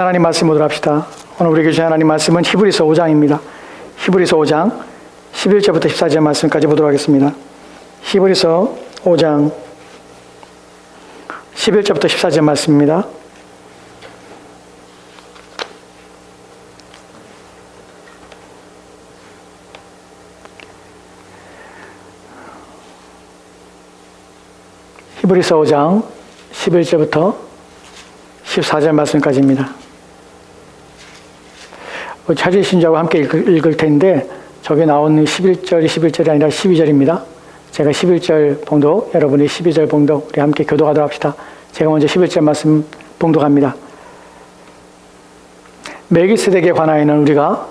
하나님 말씀 보도록 합시다. 오늘 우리에게 주신 하나님 말씀은 히브리서 5장입니다. 히브리서 5장 11절부터 14절 말씀까지 보도록 하겠습니다. 히브리서 5장 11절부터 14절 말씀입니다. 히브리서 5장 11절부터 14절 말씀까지입니다. 찾으신 자와 함께 읽을 텐데 저기 나오는 11절이 아니라 12절입니다. 제가 11절 봉독, 여러분이 12절 봉독, 우리 함께 교독하도록 합시다. 제가 먼저 11절 말씀 봉독합니다. 멜기세덱에 관하여는 우리가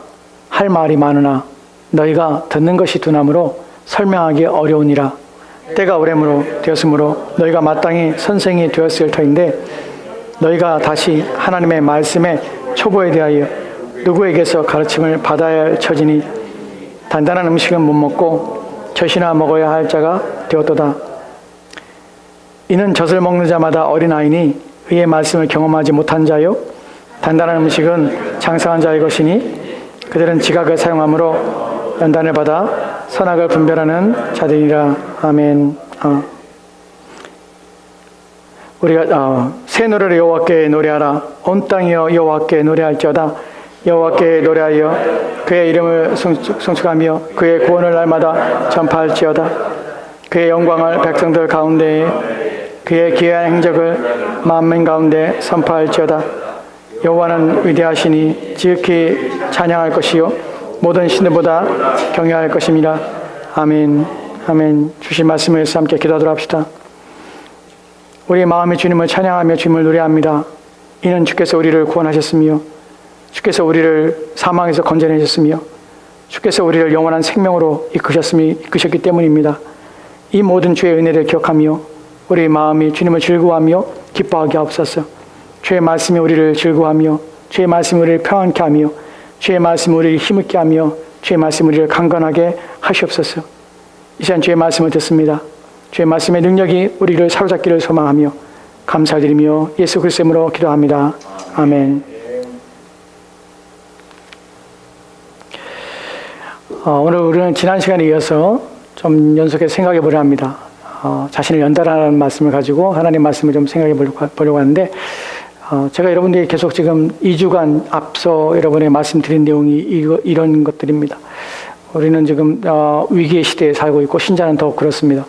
할 말이 많으나 너희가 듣는 것이 두나무로 설명하기 어려우니라. 때가 오래므로 되었으므로 너희가 마땅히 선생이 되었을 터인데 너희가 다시 하나님의 말씀의 초보에 대하여 누구에게서 가르침을 받아야 할 처지니 단단한 음식은 못 먹고 젖이나 먹어야 할 자가 되었도다. 이는 젖을 먹는 자마다 어린아이니 의의 말씀을 경험하지 못한 자요 단단한 음식은 장성한 자의 것이니 그들은 지각을 사용함으로 연단을 받아 선악을 분별하는 자들이라. 아멘. 우리가 새 노래를 여호와께 노래하라. 온 땅이여 여호와께 노래할지어다. 여호와께 노래하여 그의 이름을 송축하며 그의 구원을 날마다 전파할지어다. 그의 영광을 백성들 가운데에 그의 기이한 행적을 만민 가운데 선포할지어다. 여호와는 위대하시니 지극히 찬양할 것이요 모든 신들보다 경외할 것임이라. 아멘. 아멘. 주신 말씀을 위해서 함께 기도하도록 합시다. 우리의 마음이 주님을 찬양하며 주님을 노래합니다. 이는 주께서 우리를 구원하셨으며 주께서 우리를 사망에서 건져내셨으며 주께서 우리를 영원한 생명으로 이끄셨기 때문입니다. 이 모든 주의 은혜를 기억하며 우리의 마음이 주님을 즐거워하며 기뻐하게 하옵소서. 주의 말씀이 우리를 즐거워하며 주의 말씀이 우리를 평안케 하며 주의 말씀이 우리를 힘있게 하며 주의 말씀이 우리를 강건하게 하시옵소서. 이 시간 주의 말씀을 듣습니다. 주의 말씀의 능력이 우리를 사로잡기를 소망하며 감사드리며 예수 그리스도의 이름으로 기도합니다. 아멘. 오늘 우리는 지난 시간에 이어서 좀 연속해서 생각해 보려 합니다. 자신을 연달아라는 말씀을 가지고 하나님 말씀을 좀 생각해 보려고 하는데 제가 여러분들이 계속 지금 2주간 앞서 여러분에게 말씀드린 내용이 이런 것들입니다. 우리는 지금 위기의 시대에 살고 있고 신자는 더욱 그렇습니다.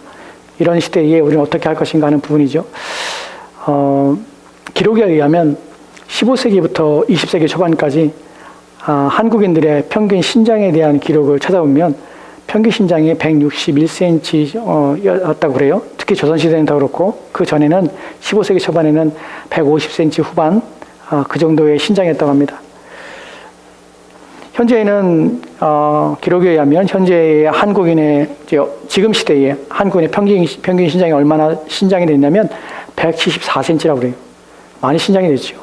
이런 시대에 우리는 어떻게 할 것인가 하는 부분이죠. 기록에 의하면 15세기부터 20세기 초반까지 한국인들의 평균 신장에 대한 기록을 찾아보면 평균 신장이 161cm였다고 그래요. 특히 조선시대는 더 그렇고 그 전에는 15세기 초반에는 150cm 후반 그 정도의 신장이었다고 합니다. 현재는 기록에 의하면 현재의 한국인의 지금 시대에 한국인의 평균 신장이 얼마나 신장이 됐냐면 174cm라고 그래요. 많이 신장이 됐죠.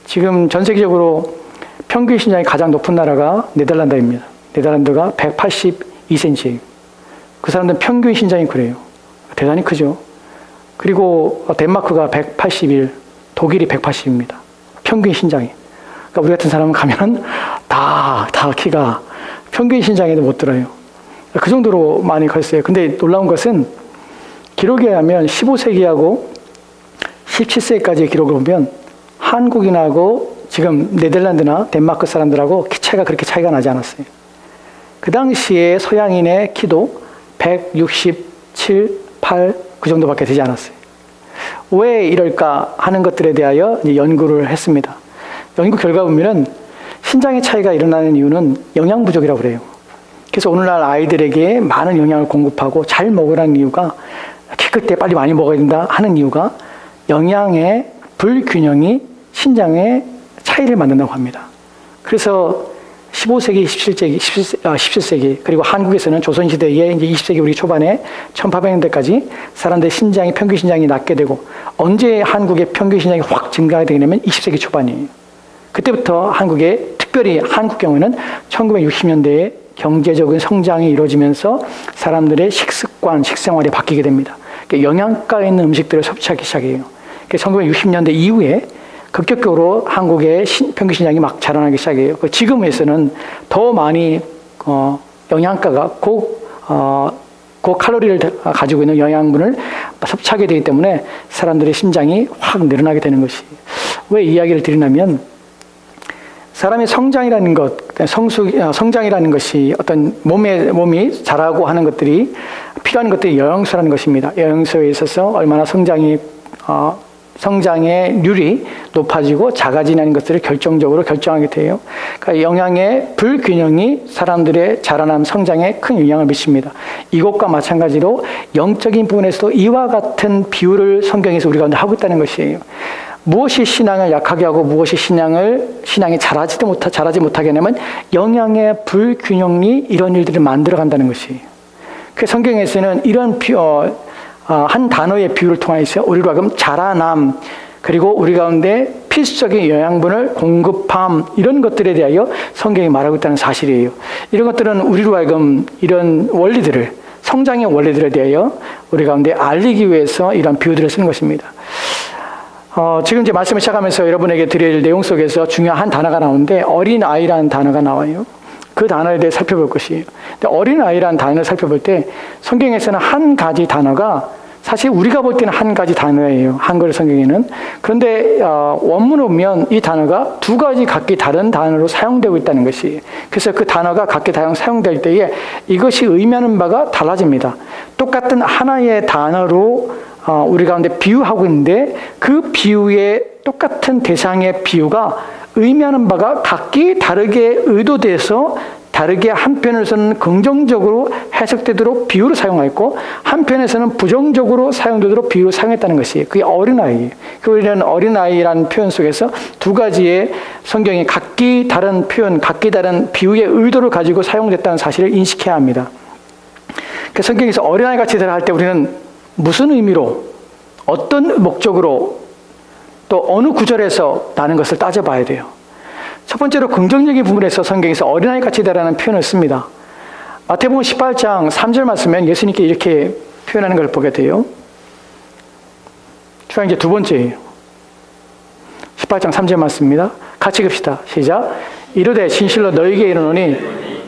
지금 전 세계적으로 평균 신장이 가장 높은 나라가 네덜란드입니다. 네덜란드가 182cm예요. 그 사람들은 평균 신장이 그래요. 대단히 크죠. 그리고 덴마크가 181, 독일이 180입니다. 평균 신장이. 그러니까 우리 같은 사람은 가면 다 키가 평균 신장에도 못 들어요. 그 정도로 많이 컸어요. 근데 놀라운 것은 기록에 의하면 15세기하고 17세기까지의 기록을 보면 한국인하고 지금 네덜란드나 덴마크 사람들하고 키 차이가 그렇게 차이가 나지 않았어요. 그 당시에 서양인의 키도 167, 8 그 정도밖에 되지 않았어요. 왜 이럴까 하는 것들에 대하여 이제 연구를 했습니다. 연구 결과 보면은 신장의 차이가 일어나는 이유는 영양 부족이라고 그래요. 그래서 오늘날 아이들에게 많은 영양을 공급하고 잘 먹으라는 이유가 키 클 때 빨리 많이 먹어야 된다 하는 이유가 영양의 불균형이 신장의 차이를 만든다고 합니다. 그래서 15세기, 17세기, 그리고 한국에서는 조선시대에 이제 20세기 우리 초반에 1800년대까지 사람들의 신장이, 평균 신장이 낮게 되고, 언제 한국의 평균 신장이 확 증가하게 되냐면 20세기 초반이에요. 그때부터 특별히 한국 경우는 1960년대에 경제적인 성장이 이루어지면서 사람들의 식습관, 식생활이 바뀌게 됩니다. 영양가 있는 음식들을 섭취하기 시작해요. 1960년대 이후에 급격적으로 한국의 평균 신장이 막 자라나기 시작해요. 지금에서는 더 많이 영양가가 고칼로리를 가지고 있는 영양분을 섭취하게 되기 때문에 사람들의 심장이 확 늘어나게 되는 것이. 왜 이야기를 드리냐면 사람의 성장이라는 것, 성장이라는 것이 어떤 몸이 자라고 하는 것들이 필요한 것들이 영양소라는 것입니다. 영양소에 있어서 얼마나 성장의 률이 높아지고 작아지는 것들을 결정적으로 결정하게 돼요. 그러니까 영양의 불균형이 사람들의 자라남 성장에 큰 영향을 미칩니다. 이것과 마찬가지로 영적인 부분에서도 이와 같은 비유를 성경에서 우리 가운데 하고 있다는 것이에요. 무엇이 신앙을 약하게 하고 무엇이 신앙이 자라지 못하게 하냐면 영양의 불균형이 이런 일들을 만들어 간다는 것이에요. 그 성경에서는 이런 한 단어의 비유를 통해서 우리로 하여금 자라남, 그리고 우리 가운데 필수적인 영양분을 공급함, 이런 것들에 대하여 성경이 말하고 있다는 사실이에요. 이런 것들은 우리로 하여금 이런 원리들을, 성장의 원리들에 대하여 우리 가운데 알리기 위해서 이런 비유들을 쓰는 것입니다. 지금 이제 말씀을 시작하면서 여러분에게 드릴 내용 속에서 중요한 한 단어가 나오는데 어린아이라는 단어가 나와요. 그 단어에 대해 살펴볼 것이에요. 근데 어린아이라는 단어를 살펴볼 때 성경에서는 한 가지 단어가 사실 우리가 볼 때는 한 가지 단어예요. 한글 성경에는. 그런데 원문을 보면 이 단어가 두 가지 각기 다른 단어로 사용되고 있다는 것이에요. 그래서 그 단어가 각기 사용될 때에 이것이 의미하는 바가 달라집니다. 똑같은 하나의 단어로 우리 가운데 비유하고 있는데 그 비유의 똑같은 대상의 비유가 의미하는 바가 각기 다르게 의도돼서 다르게 한편에서는 긍정적으로 해석되도록 비유를 사용했고 한편에서는 부정적으로 사용되도록 비유를 사용했다는 것이 그게 어린아이예요. 우리는 어린아이라는 표현 속에서 두 가지의 성경이 각기 다른 표현, 각기 다른 비유의 의도를 가지고 사용됐다는 사실을 인식해야 합니다. 성경에서 어린아이 같이 대라 할 때 우리는 무슨 의미로, 어떤 목적으로, 또 어느 구절에서 라는 것을 따져봐야 돼요. 첫 번째로 긍정적인 부분에서 성경에서 어린아이 같이 되라는 표현을 씁니다. 마태복음 18장 3절 말씀은 예수님께 이렇게 표현하는 걸 보게 돼요. 추가 이제 두 번째예요. 18장 3절 말씀입니다. 같이 봅시다. 시작. 이르되 진실로 너희에게 이르노니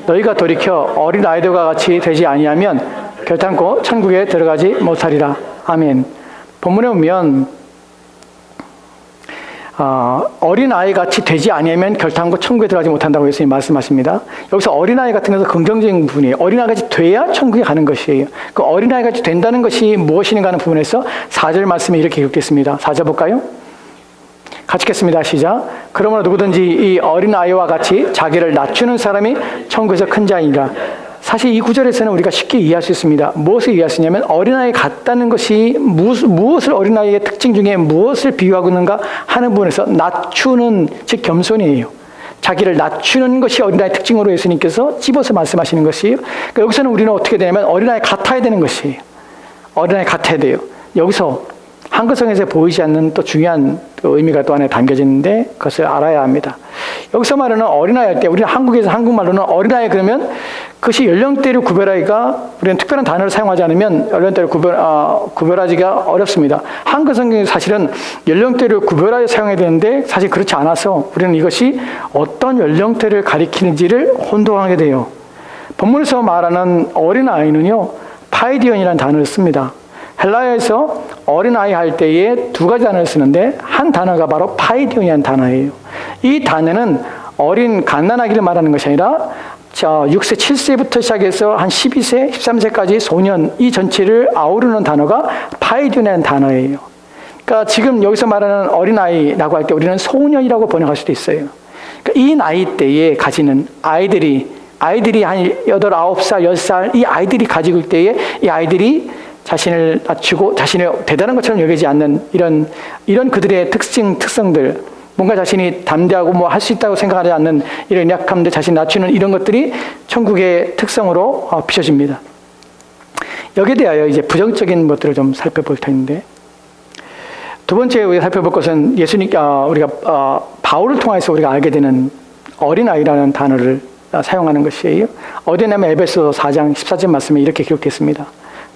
너희가 돌이켜 어린아이들과 같이 되지 아니하면 결탄코 천국에 들어가지 못하리라. 아멘. 본문에 보면 어린아이 같이 되지 아니하면 결탄코 천국에 들어가지 못한다고 예수님 말씀하십니다. 여기서 어린아이 같은 것은 긍정적인 부분이에요. 어린아이 같이 돼야 천국에 가는 것이에요. 그 어린아이 같이 된다는 것이 무엇인가 하는 부분에서 4절 말씀에 이렇게 기록됐습니다. 4절 볼까요? 같이 읽겠습니다. 시작. 그러므로 누구든지 이 어린아이와 같이 자기를 낮추는 사람이 천국에서 큰 자이니라. 사실 이 구절에서는 우리가 쉽게 이해할 수 있습니다. 무엇을 이해할 수 있냐면 어린아이 같다는 것이 무엇을 어린아이의 특징 중에 무엇을 비유하고 있는가 하는 부분에서 낮추는, 즉 겸손이에요. 자기를 낮추는 것이 어린아이의 특징으로 예수님께서 집어서 말씀하시는 것이에요. 그러니까 여기서는 우리는 어떻게 되냐면 어린아이 같아야 되는 것이에요. 어린아이 같아야 돼요. 여기서 한글성에서 보이지 않는 또 중요한 의미가 또 안에 담겨지는데 그것을 알아야 합니다. 여기서 말하는 어린아이 할 때 우리는 한국에서 한국말로는 어린아이 그러면 그것이 연령대를 구별하기가 우리는 특별한 단어를 사용하지 않으면 연령대를 구별하기가 어렵습니다. 한글 성경에 사실은 연령대를 구별하여 사용해야 되는데 사실 그렇지 않아서 우리는 이것이 어떤 연령대를 가리키는지를 혼동하게 돼요. 본문에서 말하는 어린아이는요, 파이디언이라는 단어를 씁니다. 헬라어에서 어린아이 할 때에 두 가지 단어를 쓰는데 한 단어가 바로 파이디온이라는 단어예요. 이 단어는 어린 갓난아기를 말하는 것이 아니라 6세, 7세부터 시작해서 한 12세, 13세까지 소년 이 전체를 아우르는 단어가 파이디온이라는 단어예요. 그러니까 지금 여기서 말하는 어린아이라고 할 때 우리는 소년이라고 번역할 수도 있어요. 그러니까 이 나이 때에 가지는 아이들이 한 8, 9살, 10살 이 아이들이 가지고 있을 때에 이 아이들이 자신을 낮추고 자신을 대단한 것처럼 여기지 않는 이런 그들의 특성들, 뭔가 자신이 담대하고 뭐 할 수 있다고 생각하지 않는 이런 약함들, 자신 낮추는 이런 것들이 천국의 특성으로 비춰집니다. 여기에 대하여 이제 부정적인 것들을 좀 살펴볼 텐데, 두 번째 우리가 살펴볼 것은 우리가 바울을 통해서 우리가 알게 되는 어린아이라는 단어를 사용하는 것이에요. 어디냐면 에베소 4장 14절 말씀에 이렇게 기록됐습니다.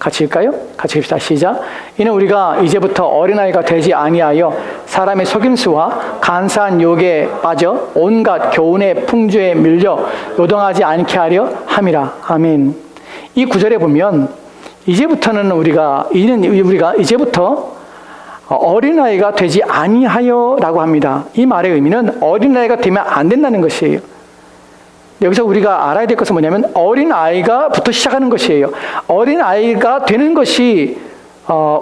같이 읽까요? 같이 읽읍시다. 시작. 이는 우리가 이제부터 어린아이가 되지 아니하여 사람의 속임수와 간사한 유혹에 빠져 온갖 교훈의 풍조에 밀려 요동하지 않게 하려 함이라. 아멘. 이 구절에 보면 이제부터는 우리가 이제부터 어린아이가 되지 아니하여라고 합니다. 이 말의 의미는 어린아이가 되면 안 된다는 것이에요. 여기서 우리가 알아야 될 것은 뭐냐면 어린아이가부터 시작하는 것이에요. 어린아이가 되는 것이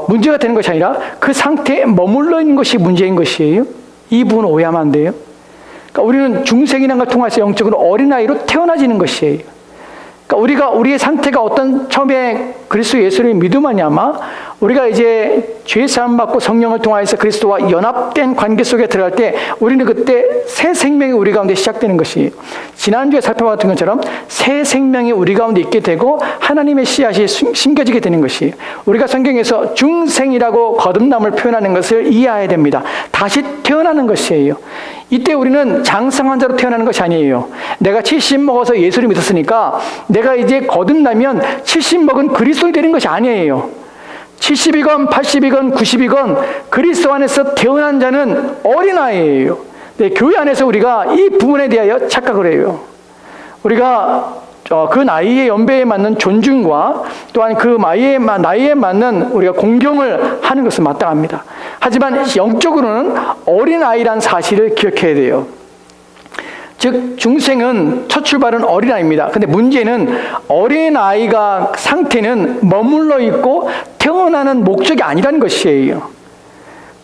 문제가 되는 것이 아니라 그 상태에 머물러 있는 것이 문제인 것이에요. 이 부분을 오해하면 안 돼요. 그러니까 우리는 중생이라는 걸 통해서 영적으로 어린아이로 태어나지는 것이에요. 그러니까 우리가 우리의 상태가 어떤 처음에 그리스도 예수를 믿음하냐마 우리가 이제 죄 사함 받고 성령을 통하여서 그리스도와 연합된 관계 속에 들어갈 때 우리는 그때 새 생명이 우리 가운데 시작되는 것이 지난주에 살펴봤던 것처럼 새 생명이 우리 가운데 있게 되고 하나님의 씨앗이 심겨지게 되는 것이 우리가 성경에서 중생이라고 거듭남을 표현하는 것을 이해해야 됩니다. 다시 태어나는 것이에요. 이때 우리는 장성한 자로 태어나는 것이 아니에요. 내가 70 먹어서 예수를 믿었으니까 내가 이제 거듭나면 70 먹은 그리스도인이 되는 것이 아니에요. 70이건 80이건 90이건 그리스도 안에서 태어난 자는 어린아이예요. 네, 교회 안에서 우리가 이 부분에 대하여 착각을 해요. 우리가 그 나이의 연배에 맞는 존중과 또한 그 나이에 맞는 우리가 공경을 하는 것은 마땅합니다. 하지만 영적으로는 어린아이란 사실을 기억해야 돼요. 즉 중생은 첫 출발은 어린아이입니다. 근데 문제는 어린아이가 상태는 머물러 있고 태어나는 목적이 아니라는 것이에요.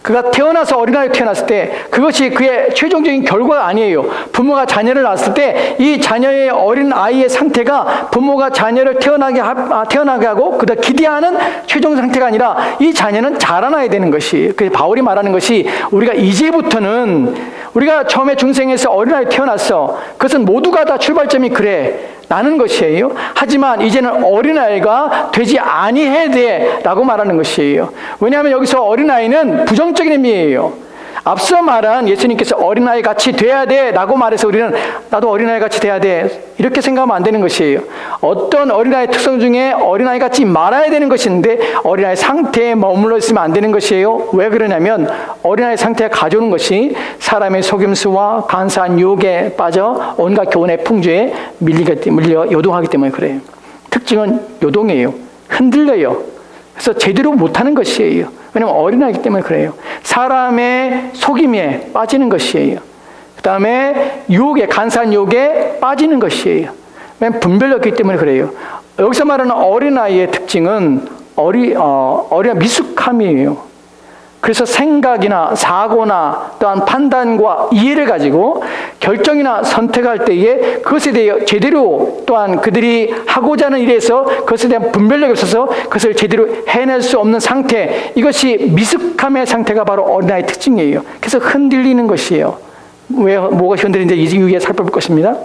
그가 태어나서 어린아이로 태어났을 때 그것이 그의 최종적인 결과가 아니에요. 부모가 자녀를 낳았을 때 이 자녀의 어린아이의 상태가 부모가 자녀를 태어나게 하고 그다 기대하는 최종 상태가 아니라 이 자녀는 자라나야 되는 것이 그래서 바울이 말하는 것이 우리가 이제부터는 우리가 처음에 중생에서 어린아이 태어났어. 그것은 모두가 다 출발점이 그래. 나는 것이에요. 하지만 이제는 어린아이가 되지 아니해야 돼 라고 말하는 것이에요. 왜냐하면 여기서 어린아이는 부정적인 의미예요. 앞서 말한 예수님께서 어린아이 같이 돼야 돼 라고 말해서 우리는 나도 어린아이 같이 돼야 돼 이렇게 생각하면 안 되는 것이에요. 어떤 어린아이의 특성 중에 어린아이 같이 말아야 되는 것인데 어린아이 상태에 머물러 있으면 안 되는 것이에요. 왜 그러냐면 어린아이 상태가 가져오는 것이 사람의 속임수와 간사한 유혹에 빠져 온갖 교훈의 풍조에 밀려 요동하기 때문에 그래요. 특징은 요동이에요. 흔들려요. 그래서 제대로 못하는 것이에요. 왜냐하면 어린아이기 때문에 그래요. 사람의 속임에 빠지는 것이에요. 그 다음에 유혹에, 간사한 유혹에 빠지는 것이에요. 왜냐하면 분별력이 있기 때문에 그래요. 여기서 말하는 어린아이의 특징은 미숙함이에요. 그래서 생각이나 사고나 또한 판단과 이해를 가지고 결정이나 선택할 때에 그것에 대해 제대로 또한 그들이 하고자 하는 일에서 그것에 대한 분별력이 없어서 그것을 제대로 해낼 수 없는 상태, 이것이 미숙함의 상태가 바로 어린아이의 특징이에요. 그래서 흔들리는 것이에요. 왜 뭐가 흔들리는지 이 이후에 살펴볼 것입니다.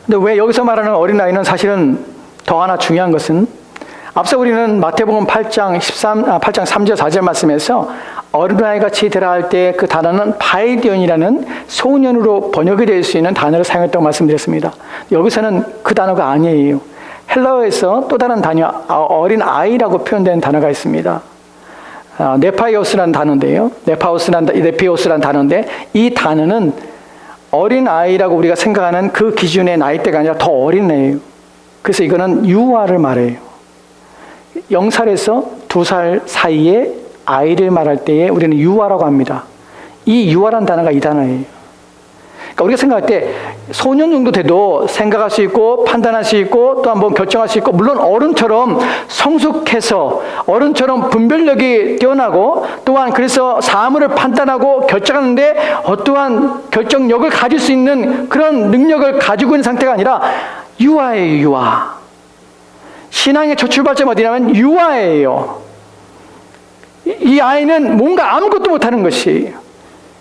근데 왜 여기서 말하는 어린아이는 사실은 더 하나 중요한 것은 앞서 우리는 마태복음 8장 3절 4절 말씀에서 어린아이 같이 되라 할 때 그 단어는 바이디온이라는 소년으로 번역이 될 수 있는 단어를 사용했다고 말씀드렸습니다. 여기서는 그 단어가 아니에요. 헬라어에서 또 다른 단어 어린아이라고 표현된 단어가 있습니다. 네파이오스라는 단어인데요. 네피오스라는 단어인데 이 단어는 어린아이라고 우리가 생각하는 그 기준의 나이대가 아니라 더 어린 애예요. 그래서 이거는 유아를 말해요. 0살에서 2살 사이에 아이를 말할 때에 우리는 유아라고 합니다. 이 유아란 단어가 이 단어예요. 그러니까 우리가 생각할 때 소년 정도 돼도 생각할 수 있고 판단할 수 있고 또 한번 결정할 수 있고 물론 어른처럼 성숙해서 어른처럼 분별력이 뛰어나고 또한 그래서 사물을 판단하고 결정하는데 어떠한 결정력을 가질 수 있는 그런 능력을 가지고 있는 상태가 아니라 유아예요. 유아. 신앙의 첫 출발점 어디냐면 유아예요. 이 아이는 뭔가 아무것도 못하는 것이에요.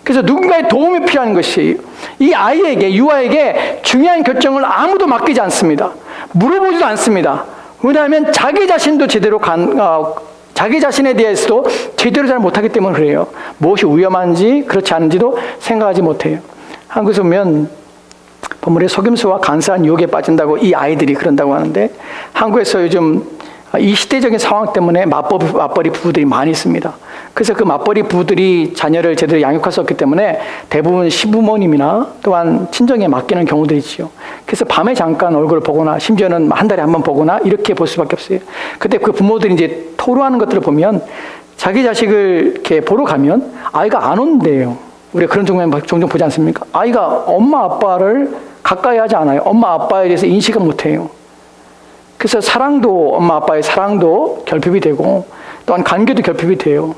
그래서 누군가의 도움이 필요한 것이에요. 이 아이에게, 유아에게 중요한 결정을 아무도 맡기지 않습니다. 물어보지도 않습니다. 왜냐하면 자기 자신도 자기 자신에 대해서도 제대로 잘 못하기 때문에 그래요. 무엇이 위험한지 그렇지 않은지도 생각하지 못해요. 한국에서 보면 본문의 속임수와 간사한 유혹에 빠진다고 이 아이들이 그런다고 하는데 한국에서 요즘 이 시대적인 상황 때문에 맞벌이 부부들이 많이 있습니다. 그래서 그 맞벌이 부부들이 자녀를 제대로 양육할 수 없기 때문에 대부분 시부모님이나 또한 친정에 맡기는 경우들이 있죠. 그래서 밤에 잠깐 얼굴을 보거나 심지어는 한 달에 한 번 보거나 이렇게 볼 수밖에 없어요. 근데 그 부모들이 이제 토로하는 것들을 보면 자기 자식을 이렇게 보러 가면 아이가 안 온대요. 우리가 그런 장면 종종 보지 않습니까? 아이가 엄마 아빠를 가까이 하지 않아요. 엄마 아빠에 대해서 인식을 못해요. 그래서 사랑도, 엄마 아빠의 사랑도 결핍이 되고 또한 관계도 결핍이 돼요.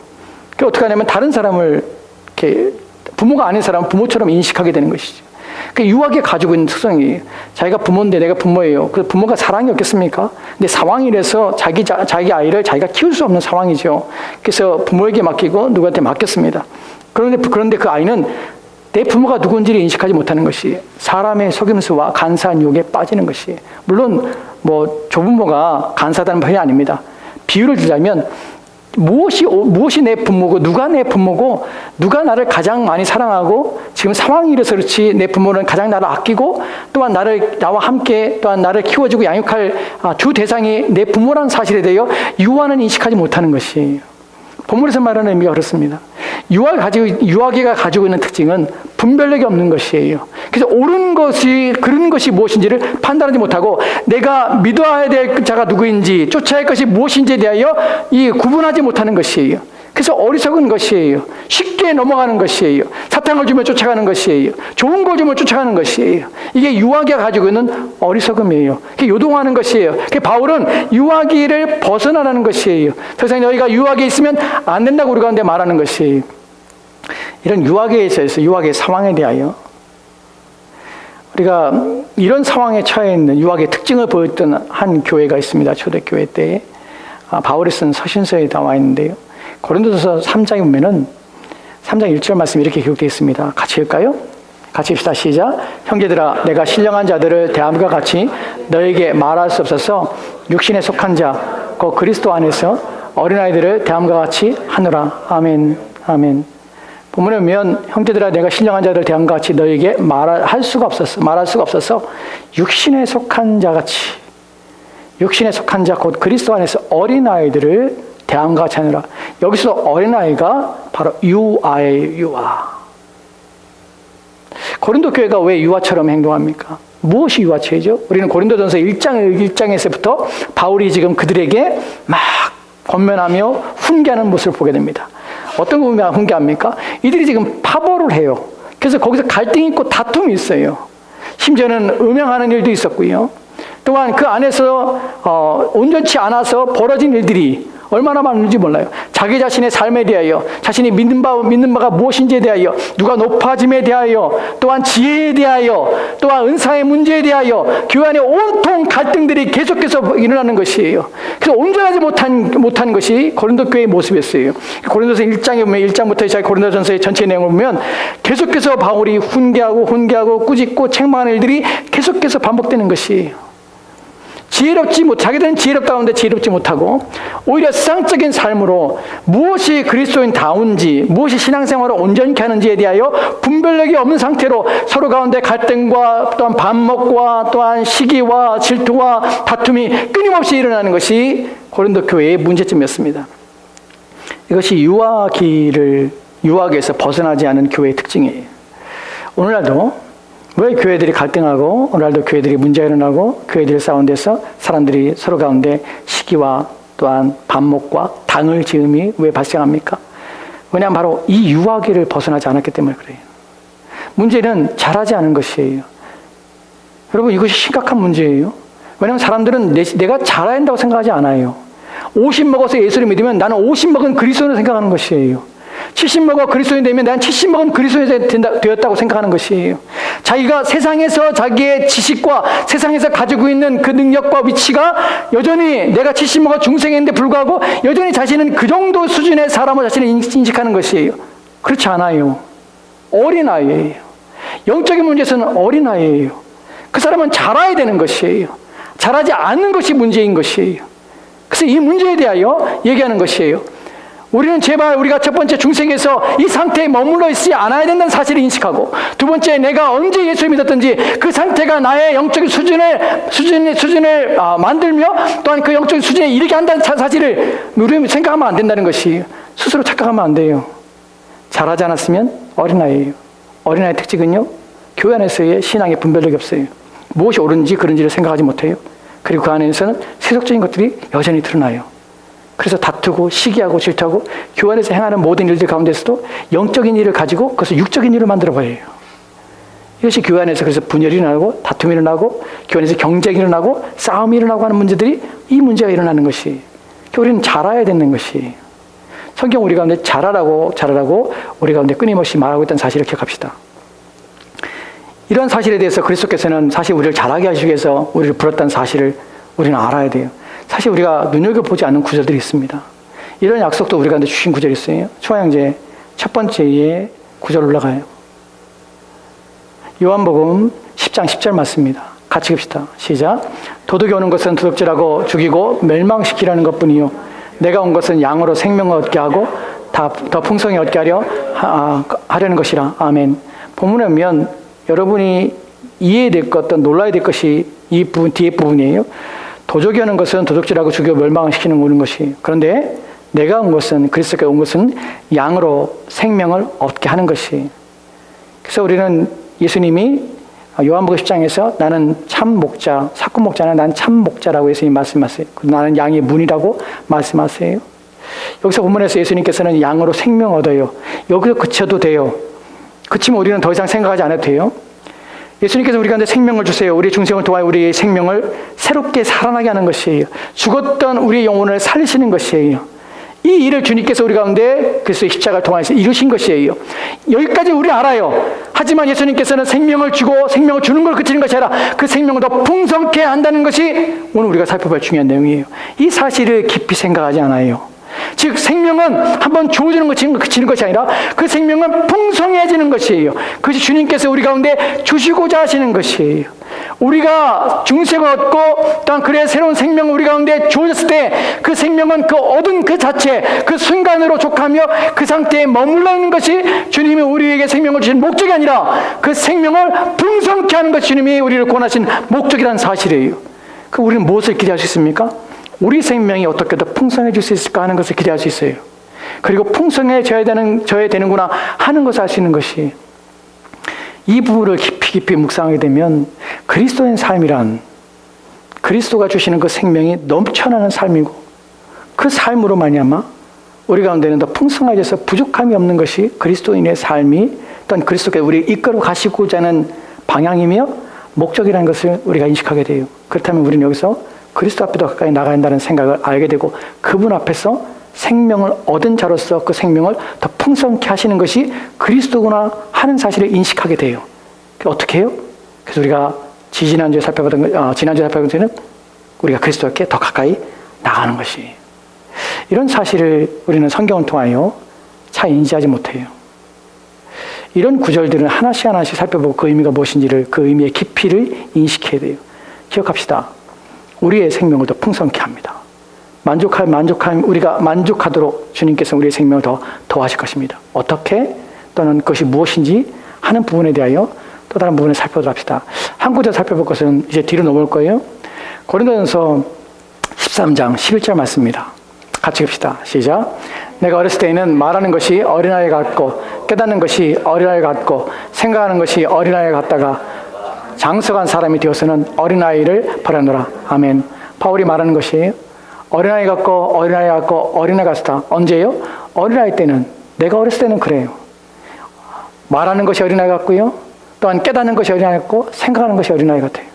그게 어떻게 하냐면 다른 사람을 이렇게 부모가 아닌 사람은 부모처럼 인식하게 되는 것이죠. 그 유아기가 가지고 있는 특성이에요. 자기가 부모인데 내가 부모예요. 그 부모가 사랑이 없겠습니까? 근데 상황이라서 자기 아이를 자기가 키울 수 없는 상황이죠. 그래서 부모에게 맡기고 누구한테 맡겼습니다. 그런데 그 아이는 내 부모가 누군지를 인식하지 못하는 것이 사람의 속임수와 간사한 유혹에 빠지는 것이, 물론 뭐 조부모가 간사하다는 말이 아닙니다. 비유를 들자면 무엇이 내 부모고 누가 내 부모고 누가 나를 가장 많이 사랑하고 지금 상황이 이래서 그렇지 내 부모는 가장 나를 아끼고 또한 나와 함께 또한 나를 키워주고 양육할 주 대상이 내 부모라는 사실에 대하여 유아는 인식하지 못하는 것이에요. 본문에서 말하는 의미가 그렇습니다. 유아기가 가지고 있는 특징은 분별력이 없는 것이에요. 그래서 옳은 것이 그런 것이 무엇인지를 판단하지 못하고 내가 믿어야 될 자가 누구인지 쫓아야 할 것이 무엇인지에 대하여 구분하지 못하는 것이에요. 그래서 어리석은 것이에요. 쉽게 넘어가는 것이에요. 사탕을 주면 쫓아가는 것이에요. 좋은 걸 주면 쫓아가는 것이에요. 이게 유아기가 가지고 있는 어리석음이에요. 그게 요동하는 것이에요. 그게 바울은 유아기를 벗어나라는 것이에요. 더 이상 너희가 유아기에 있으면 안 된다고 우리 가운데 말하는 것이에요. 이런 유아기에 있어서 유아기의 상황에 대하여 우리가 이런 상황에 처해 있는 유아기의 특징을 보였던 한 교회가 있습니다. 초대교회 때에 바울이 쓴 서신서에 나와 있는데요. 고린도서 3장에 보면은 3장 1절 말씀이 이렇게 기록되어 있습니다. 같이 읽을까요? 같이 읽읍시다. 시작. 형제들아, 내가 신령한 자들을 대함과 같이 너에게 말할 수 없어서 육신에 속한 자, 곧 그리스도 안에서 어린아이들을 대함과 같이 하노라. 아멘. 아멘. 본문에 보면 형제들아, 내가 신령한 자들 대함과 같이 너에게 말할 수가 없어서 육신에 속한 자 같이, 육신에 속한 자, 곧 그리스도 안에서 어린아이들을 대함과 같이 하느라. 여기서 어린아이가 바로 유아예요. 유아. 고린도 교회가 왜 유아처럼 행동합니까? 무엇이 유아체죠? 우리는 고린도전서 1장에서부터 바울이 지금 그들에게 막 권면하며 훈계하는 모습을 보게 됩니다. 어떤 거 훈계합니까? 이들이 지금 파벌을 해요. 그래서 거기서 갈등이 있고 다툼이 있어요. 심지어는 음행하는 일도 있었고요. 또한 그 안에서 온전치 않아서 벌어진 일들이 얼마나 많은지 몰라요. 자기 자신의 삶에 대하여, 자신이 믿는 바가 무엇인지에 대하여, 누가 높아짐에 대하여, 또한 지혜에 대하여, 또한 은사의 문제에 대하여 교회 안에 온통 갈등들이 계속해서 일어나는 것이에요. 그래서 온전하지 못한 것이 고린도 교회의 모습이었어요. 고린도서 1장에 보면 1장부터 시작해 고린도전서의 전체 내용을 보면 계속해서 바울이 훈계하고 꾸짖고 책망하는 일들이 계속해서 반복되는 것이에요. 자기들은 지혜롭다는데 지혜롭지 못하고 오히려 세상적인 삶으로 무엇이 그리스도인다운지 무엇이 신앙생활을 온전케 하는지에 대하여 분별력이 없는 상태로 서로 가운데 갈등과 또한 반목과 또한 시기와 질투와 다툼이 끊임없이 일어나는 것이 고린도 교회의 문제점이었습니다. 이것이 유아기에서 벗어나지 않은 교회의 특징이에요. 오늘날도 왜 교회들이 갈등하고 오늘날도 교회들이 문제가 일어나고 교회들이 싸운 데서 사람들이 서로 가운데 시기와 또한 반목과 당을 지음이 왜 발생합니까? 왜냐하면 바로 이 유아기를 벗어나지 않았기 때문에 그래요. 문제는 잘하지 않은 것이에요. 여러분, 이것이 심각한 문제예요. 왜냐하면 사람들은 내가 잘해야 한다고 생각하지 않아요. 50 먹어서 예수를 믿으면 나는 50 먹은 그리스도인을 생각하는 것이에요. 70 먹어 그리스도인이 되면 난 70 먹은 그리스도인이 되었다고 생각하는 것이에요. 자기가 세상에서 자기의 지식과 세상에서 가지고 있는 그 능력과 위치가 여전히 내가 70 먹어 중생인데 불구하고 여전히 자신은 그 정도 수준의 사람을 자신을 인식하는 것이에요. 그렇지 않아요. 어린아이예요. 영적인 문제에서는 어린아이예요. 그 사람은 자라야 되는 것이에요. 자라지 않는 것이 문제인 것이에요. 그래서 이 문제에 대하여 얘기하는 것이에요. 우리는 제발 우리가 첫 번째 중생에서 이 상태에 머물러 있지 않아야 된다는 사실을 인식하고, 두 번째 내가 언제 예수를 믿었든지 그 상태가 나의 영적인 수준을 만들며 또한 그 영적인 수준에 이르게 한다는 사실을 우리 생각하면 안 된다는 것이, 스스로 착각하면 안 돼요. 잘하지 않았으면 어린아이예요. 어린아이의 특징은요, 교회 안에서의 신앙의 분별력이 없어요. 무엇이 옳은지 그른지를 생각하지 못해요. 그리고 그 안에서는 세속적인 것들이 여전히 드러나요. 그래서 다투고 시기하고 질투하고 교회 안에서 행하는 모든 일들 가운데서도 영적인 일을 가지고 그것을 육적인 일을 만들어버려요. 이것이 교회 안에서 그래서 분열이 일어나고 다툼이 일어나고 교회 안에서 경쟁이 일어나고 싸움이 일어나고 하는 문제들이, 이 문제가 일어나는 것이, 우리는 자라야 되는 것이, 성경 우리 가운데 자라라고 우리 가운데 끊임없이 말하고 있다는 사실을 기억합시다. 이런 사실에 대해서 그리스도께서는 사실 우리를 자라게 하시기 위해서 우리를 불렀다는 사실을 우리는 알아야 돼요. 사실 우리가 눈여겨보지 않는 구절들이 있습니다. 이런 약속도 우리 가운데 주신 구절이 있어요. 초하형제 첫 번째의 구절 올라가요. 요한복음 10장 10절 맞습니다. 같이 봅시다. 시작. 도둑이 오는 것은 도둑질하고 죽이고 멸망시키라는 것뿐이요, 내가 온 것은 양으로 생명을 얻게 하고 더 풍성히 얻게 하려는 것이라. 아멘. 본문에 보면 여러분이 이해될 것, 어떤 놀라야 될 것이 이 부분, 뒤에 부분이에요. 도적이 오는 것은 도둑질하고 죽여 멸망을 시키는 오는 것이, 그런데 내가 온 것은, 그리스도께서 온 것은 양으로 생명을 얻게 하는 것이. 그래서 우리는 예수님이 요한복음 10장에서 나는 참 목자, 사꾼 목자는 난 참 목자라고 예수님 말씀하세요. 나는 양의 문이라고 말씀하세요. 여기서 본문에서 예수님께서는 양으로 생명 얻어요. 여기서 그쳐도 돼요. 그치면 우리는 더 이상 생각하지 않아도 돼요. 예수님께서 우리 가운데 생명을 주세요. 우리의 중생을 도와 우리의 생명을 새롭게 살아나게 하는 것이에요. 죽었던 우리의 영혼을 살리시는 것이에요. 이 일을 주님께서 우리 가운데 그리스도의 십자가를 통해서 이루신 것이에요. 여기까지 우리 알아요. 하지만 예수님께서는 생명을 주고 생명을 주는 걸 그치는 것이 아니라 그 생명을 더 풍성케 한다는 것이 오늘 우리가 살펴볼 중요한 내용이에요. 이 사실을 깊이 생각하지 않아요. 즉 생명은 한번 주어지는 것 그치는 것이 아니라 그 생명은 풍성해지는 것이에요. 그것이 주님께서 우리 가운데 주시고자 하시는 것이에요. 우리가 중생을 얻고 또한 그의 새로운 생명을 우리 가운데 주어졌을 때 그 생명은 그 얻은 그 자체, 그 순간으로 족하며 그 상태에 머물러 있는 것이 주님이 우리에게 생명을 주신 목적이 아니라 그 생명을 풍성케 하는 것이 주님이 우리를 구원하신 목적이라는 사실이에요. 그럼 우리는 무엇을 기대할 수 있습니까? 우리 생명이 어떻게 더 풍성해질 수 있을까 하는 것을 기대할 수 있어요. 그리고 풍성해져야 되는구나 하는 것을 알 수 있는 것이, 이 부분을 깊이 묵상하게 되면 그리스도인 삶이란 그리스도가 주시는 그 생명이 넘쳐나는 삶이고, 그 삶으로 말미암아 우리 가운데는 더 풍성해져서 부족함이 없는 것이 그리스도인의 삶이, 또한 그리스도께 우리를 이끌어 가시고자 하는 방향이며 목적이라는 것을 우리가 인식하게 돼요. 그렇다면 우리는 여기서 그리스도 앞에 더 가까이 나가야 한다는 생각을 알게 되고, 그분 앞에서 생명을 얻은 자로서 그 생명을 더 풍성케 하시는 것이 그리스도구나 하는 사실을 인식하게 돼요. 어떻게 해요? 그래서 우리가 지난주에 살펴봤던 것은 우리가 그리스도께 더 가까이 나가는 것이, 이런 사실을 우리는 성경을 통하여 잘 인지하지 못해요. 이런 구절들은 하나씩 살펴보고 그 의미가 무엇인지를, 그 의미의 깊이를 인식해야 돼요. 기억합시다. 우리의 생명을 더 풍성케 합니다. 우리가 만족하도록 주님께서 우리의 생명을 더 더하실 것입니다. 어떻게, 또는 그것이 무엇인지 하는 부분에 대하여 또 다른 부분을 살펴보도록 합시다. 한 구절 살펴볼 것은 이제 뒤로 넘어올 거예요. 고린도전서 13장 11절 말씀입니다. 같이 봅시다. 시작. 내가 어렸을 때에는 말하는 것이 어린아이 같고 깨닫는 것이 어린아이 같고 생각하는 것이 어린아이 같다가 장성한 사람이 되어서는 어린아이를 버려놓으라. 아멘. 바울이 말하는 것이 어린아이 같고 어린아이 같다. 언제요? 어린아이 때는, 내가 어렸을 때는 그래요. 말하는 것이 어린아이 같고요, 또한 깨닫는 것이 어린아이 같고 생각하는 것이 어린아이 같아요.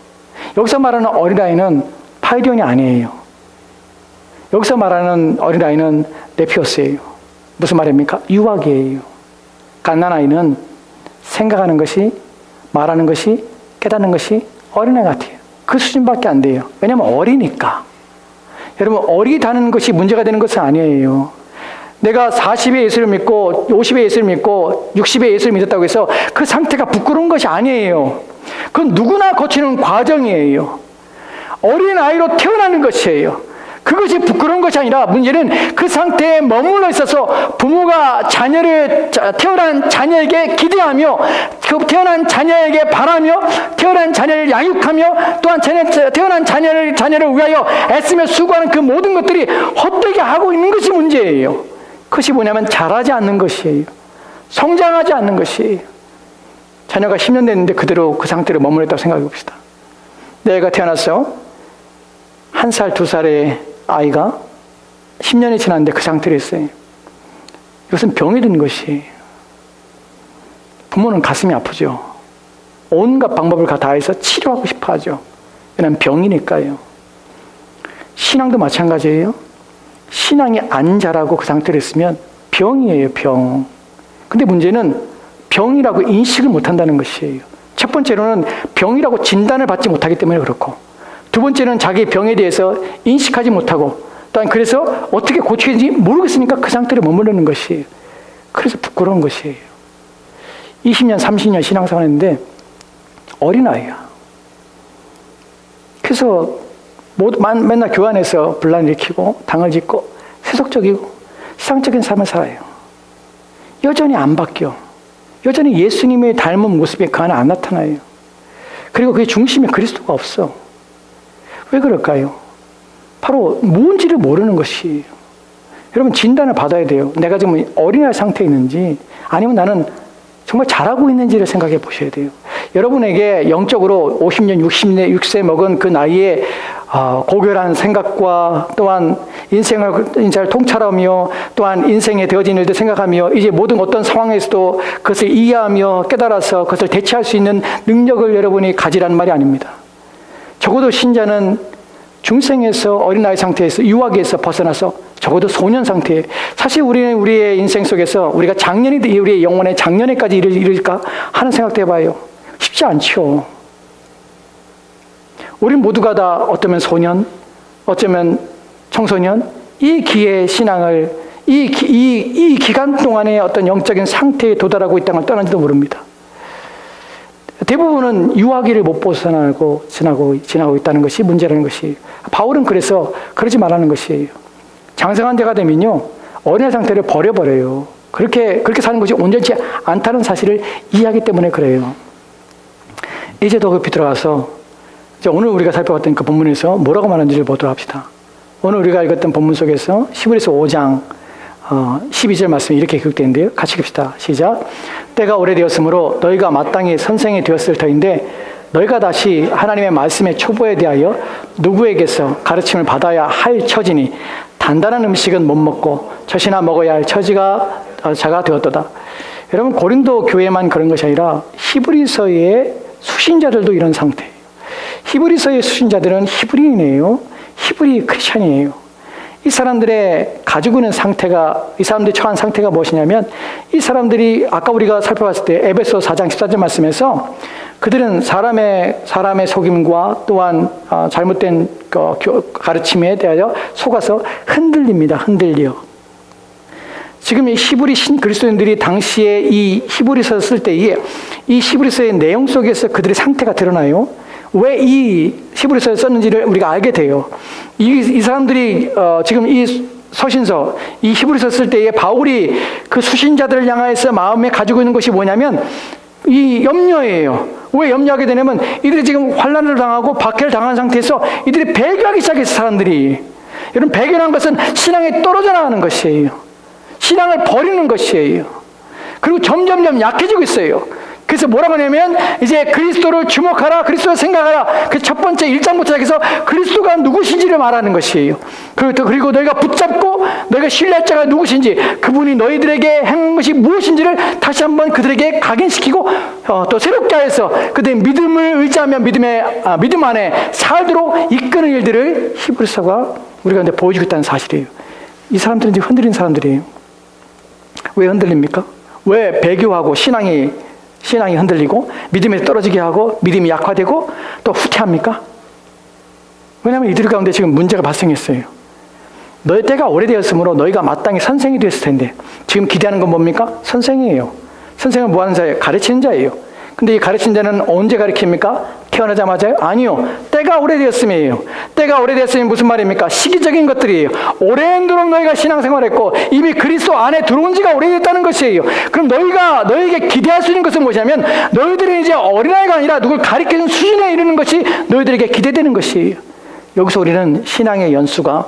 여기서 말하는 어린아이는 파이디온이 아니에요. 여기서 말하는 어린아이는 네피오스예요. 무슨 말입니까? 유아기예요. 갓난아이는 생각하는 것이, 말하는 것이, 깨닫는 것이 어린아이 같아요. 그 수준밖에 안 돼요. 왜냐하면 어리니까. 여러분, 어리다는 것이 문제가 되는 것은 아니에요. 내가 40에 예수를 믿고 50에 예수를 믿고 60에 예수를 믿었다고 해서 그 상태가 부끄러운 것이 아니에요. 그건 누구나 거치는 과정이에요. 어린아이로 태어나는 것이에요. 그것이 부끄러운 것이 아니라 문제는 그 상태에 머물러 있어서 부모가 태어난 자녀에게 기대하며, 태어난 자녀에게 바라며, 태어난 자녀를 양육하며, 또한 태어난 자녀를 위하여 애쓰며 수고하는 그 모든 것들이 헛되게 하고 있는 것이 문제예요. 그것이 뭐냐면 자라지 않는 것이에요. 성장하지 않는 것이에요. 자녀가 10년 됐는데 그대로 그 상태로 머물렀다고 생각해 봅시다. 내 애가 태어났어요. 1살, 2살의 아이가 10년이 지났는데 그 상태로 있어요. 이것은 병이 든 것이에요. 부모는 가슴이 아프죠. 온갖 방법을 다해서 치료하고 싶어 하죠. 왜냐하면 병이니까요. 신앙도 마찬가지예요. 신앙이 안 자라고 그 상태로 있으면 병이에요, 병. 근데 문제는 병이라고 인식을 못한다는 것이에요. 첫 번째로는 병이라고 진단을 받지 못하기 때문에 그렇고, 두 번째는 자기 병에 대해서 인식하지 못하고, 또한 그래서 어떻게 고치는지 모르겠으니까 그 상태로 머무르는 것이에요. 그래서 부끄러운 것이에요. 20년, 30년 신앙생활 했는데 어린아이야. 그래서 맨날 교회 안에서 분란 일으키고 당을 짓고 세속적이고 세상적인 삶을 살아요. 여전히 안 바뀌어. 여전히 예수님의 닮은 모습이 그 안에 안 나타나요. 그리고 그의 중심에 그리스도가 없어. 왜 그럴까요? 바로 뭔지를 모르는 것이에요. 여러분, 진단을 받아야 돼요. 내가 지금 어린아이 상태에 있는지 아니면 나는 정말 잘하고 있는지를 생각해 보셔야 돼요. 여러분에게 영적으로 50년, 60세 먹은 그 나이에 고결한 생각과 또한 인생을 통찰하며 또한 인생에 되어진 일들 생각하며 이제 모든 어떤 상황에서도 그것을 이해하며 깨달아서 그것을 대처할 수 있는 능력을 여러분이 가지라는 말이 아닙니다. 적어도 신자는 중생에서 어린아이 상태에서 유아기에서 벗어나서 적어도 소년 상태에, 사실 우리는 우리의 인생 속에서 우리가 우리의 영혼의 장년에까지 이를까 하는 생각도 해봐요. 쉽지 않죠. 우리 모두가 다 어쩌면 소년, 어쩌면 청소년, 이 기회의 신앙을 이 기간 동안의 어떤 영적인 상태에 도달하고 있다는 걸 떠난지도 모릅니다. 대부분은 유아기를 못 벗어나고 지나고 있다는 것이 문제라는 것이, 바울은 그래서 그러지 말라는 것이에요. 장성한 자가 되면요, 어린아이 상태를 버려버려요. 그렇게 사는 것이 온전치 않다는 사실을 이해하기 때문에 그래요. 이제 더 깊이 들어가서 오늘 우리가 살펴봤던 그 본문에서 뭐라고 말하는지를 보도록 합시다. 오늘 우리가 읽었던 본문 속에서 히브리서 5장 12절 말씀이 이렇게 기록되는데요. 같이 읽읍시다. 시작. 때가 오래되었으므로 너희가 마땅히 선생이 되었을 터인데 너희가 다시 하나님의 말씀의 초보에 대하여 누구에게서 가르침을 받아야 할 처지니 단단한 음식은 못 먹고 젖이나 먹어야 할 자가 되었도다. 여러분, 고린도 교회만 그런 것이 아니라 히브리서의 수신자들도 이런 상태예요. 히브리서의 수신자들은 히브리인이에요. 히브리 크리스찬이에요. 이 사람들의 가지고 있는 상태가, 이 사람들이 처한 상태가 무엇이냐면, 이 사람들이 아까 우리가 살펴봤을 때 에베소 4장 14절 말씀에서 그들은 사람의 속임과 또한 잘못된 가르침에 대하여 속아서 흔들립니다. 흔들려. 지금 이 히브리 그리스도인들이 당시에 이 히브리서를 쓸 때에 이 히브리서의 내용 속에서 그들의 상태가 드러나요. 왜 이 히브리서를 썼는지를 우리가 알게 돼요. 이 사람들이 지금 이 서신서, 이 히브리서 쓸 때에 바울이 그 수신자들을 향해서 마음에 가지고 있는 것이 뭐냐면 이 염려예요. 왜 염려하게 되냐면 이들이 지금 환난을 당하고 박해를 당한 상태에서 이들이 배교하기 시작했어요. 사람들이. 여러분, 배교라는 것은 신앙에 떨어져 나가는 것이에요. 신앙을 버리는 것이에요. 그리고 점점점 약해지고 있어요. 그래서 뭐라고 하냐면 이제 그리스도를 주목하라, 그리스도를 생각하라. 그 첫 번째 1장부터 시작해서 그리스도가 누구신지를 말하는 것이에요. 그리고 너희가 붙잡고 너희가 신뢰할 자가 누구신지, 그분이 너희들에게 행한 것이 무엇인지를 다시 한번 그들에게 각인시키고 또 새롭게 하여서 그들의 믿음을 의지하며 믿음 안에 살도록 이끄는 일들을 히브리서가 우리가 근데 보여주고 있다는 사실이에요. 이 사람들은 이제 흔들린 사람들이에요. 왜 흔들립니까? 왜 배교하고 신앙이 흔들리고 믿음에 떨어지게 하고 믿음이 약화되고 또 후퇴합니까? 왜냐하면 이들 가운데 지금 문제가 발생했어요. 너희 때가 오래되었으므로 너희가 마땅히 선생이 되었을 텐데, 지금 기대하는 건 뭡니까? 선생이에요. 선생은 뭐 하는 자예요? 가르치는 자예요. 근데 이 가르치는 자는 언제 가르칩니까? 태어나자마자요? 아니요. 때가 오래되었음이에요. 때가 오래되었으니 무슨 말입니까? 시기적인 것들이에요. 오랜도록 너희가 신앙생활했고 이미 그리스도 안에 들어온 지가 오래됐다는 것이에요. 그럼 너희에게 기대할 수 있는 것은 무엇이냐면 너희들은 이제 어린아이가 아니라 누굴 가르치는 수준에 이르는 것이 너희들에게 기대되는 것이에요. 여기서 우리는 신앙의 연수가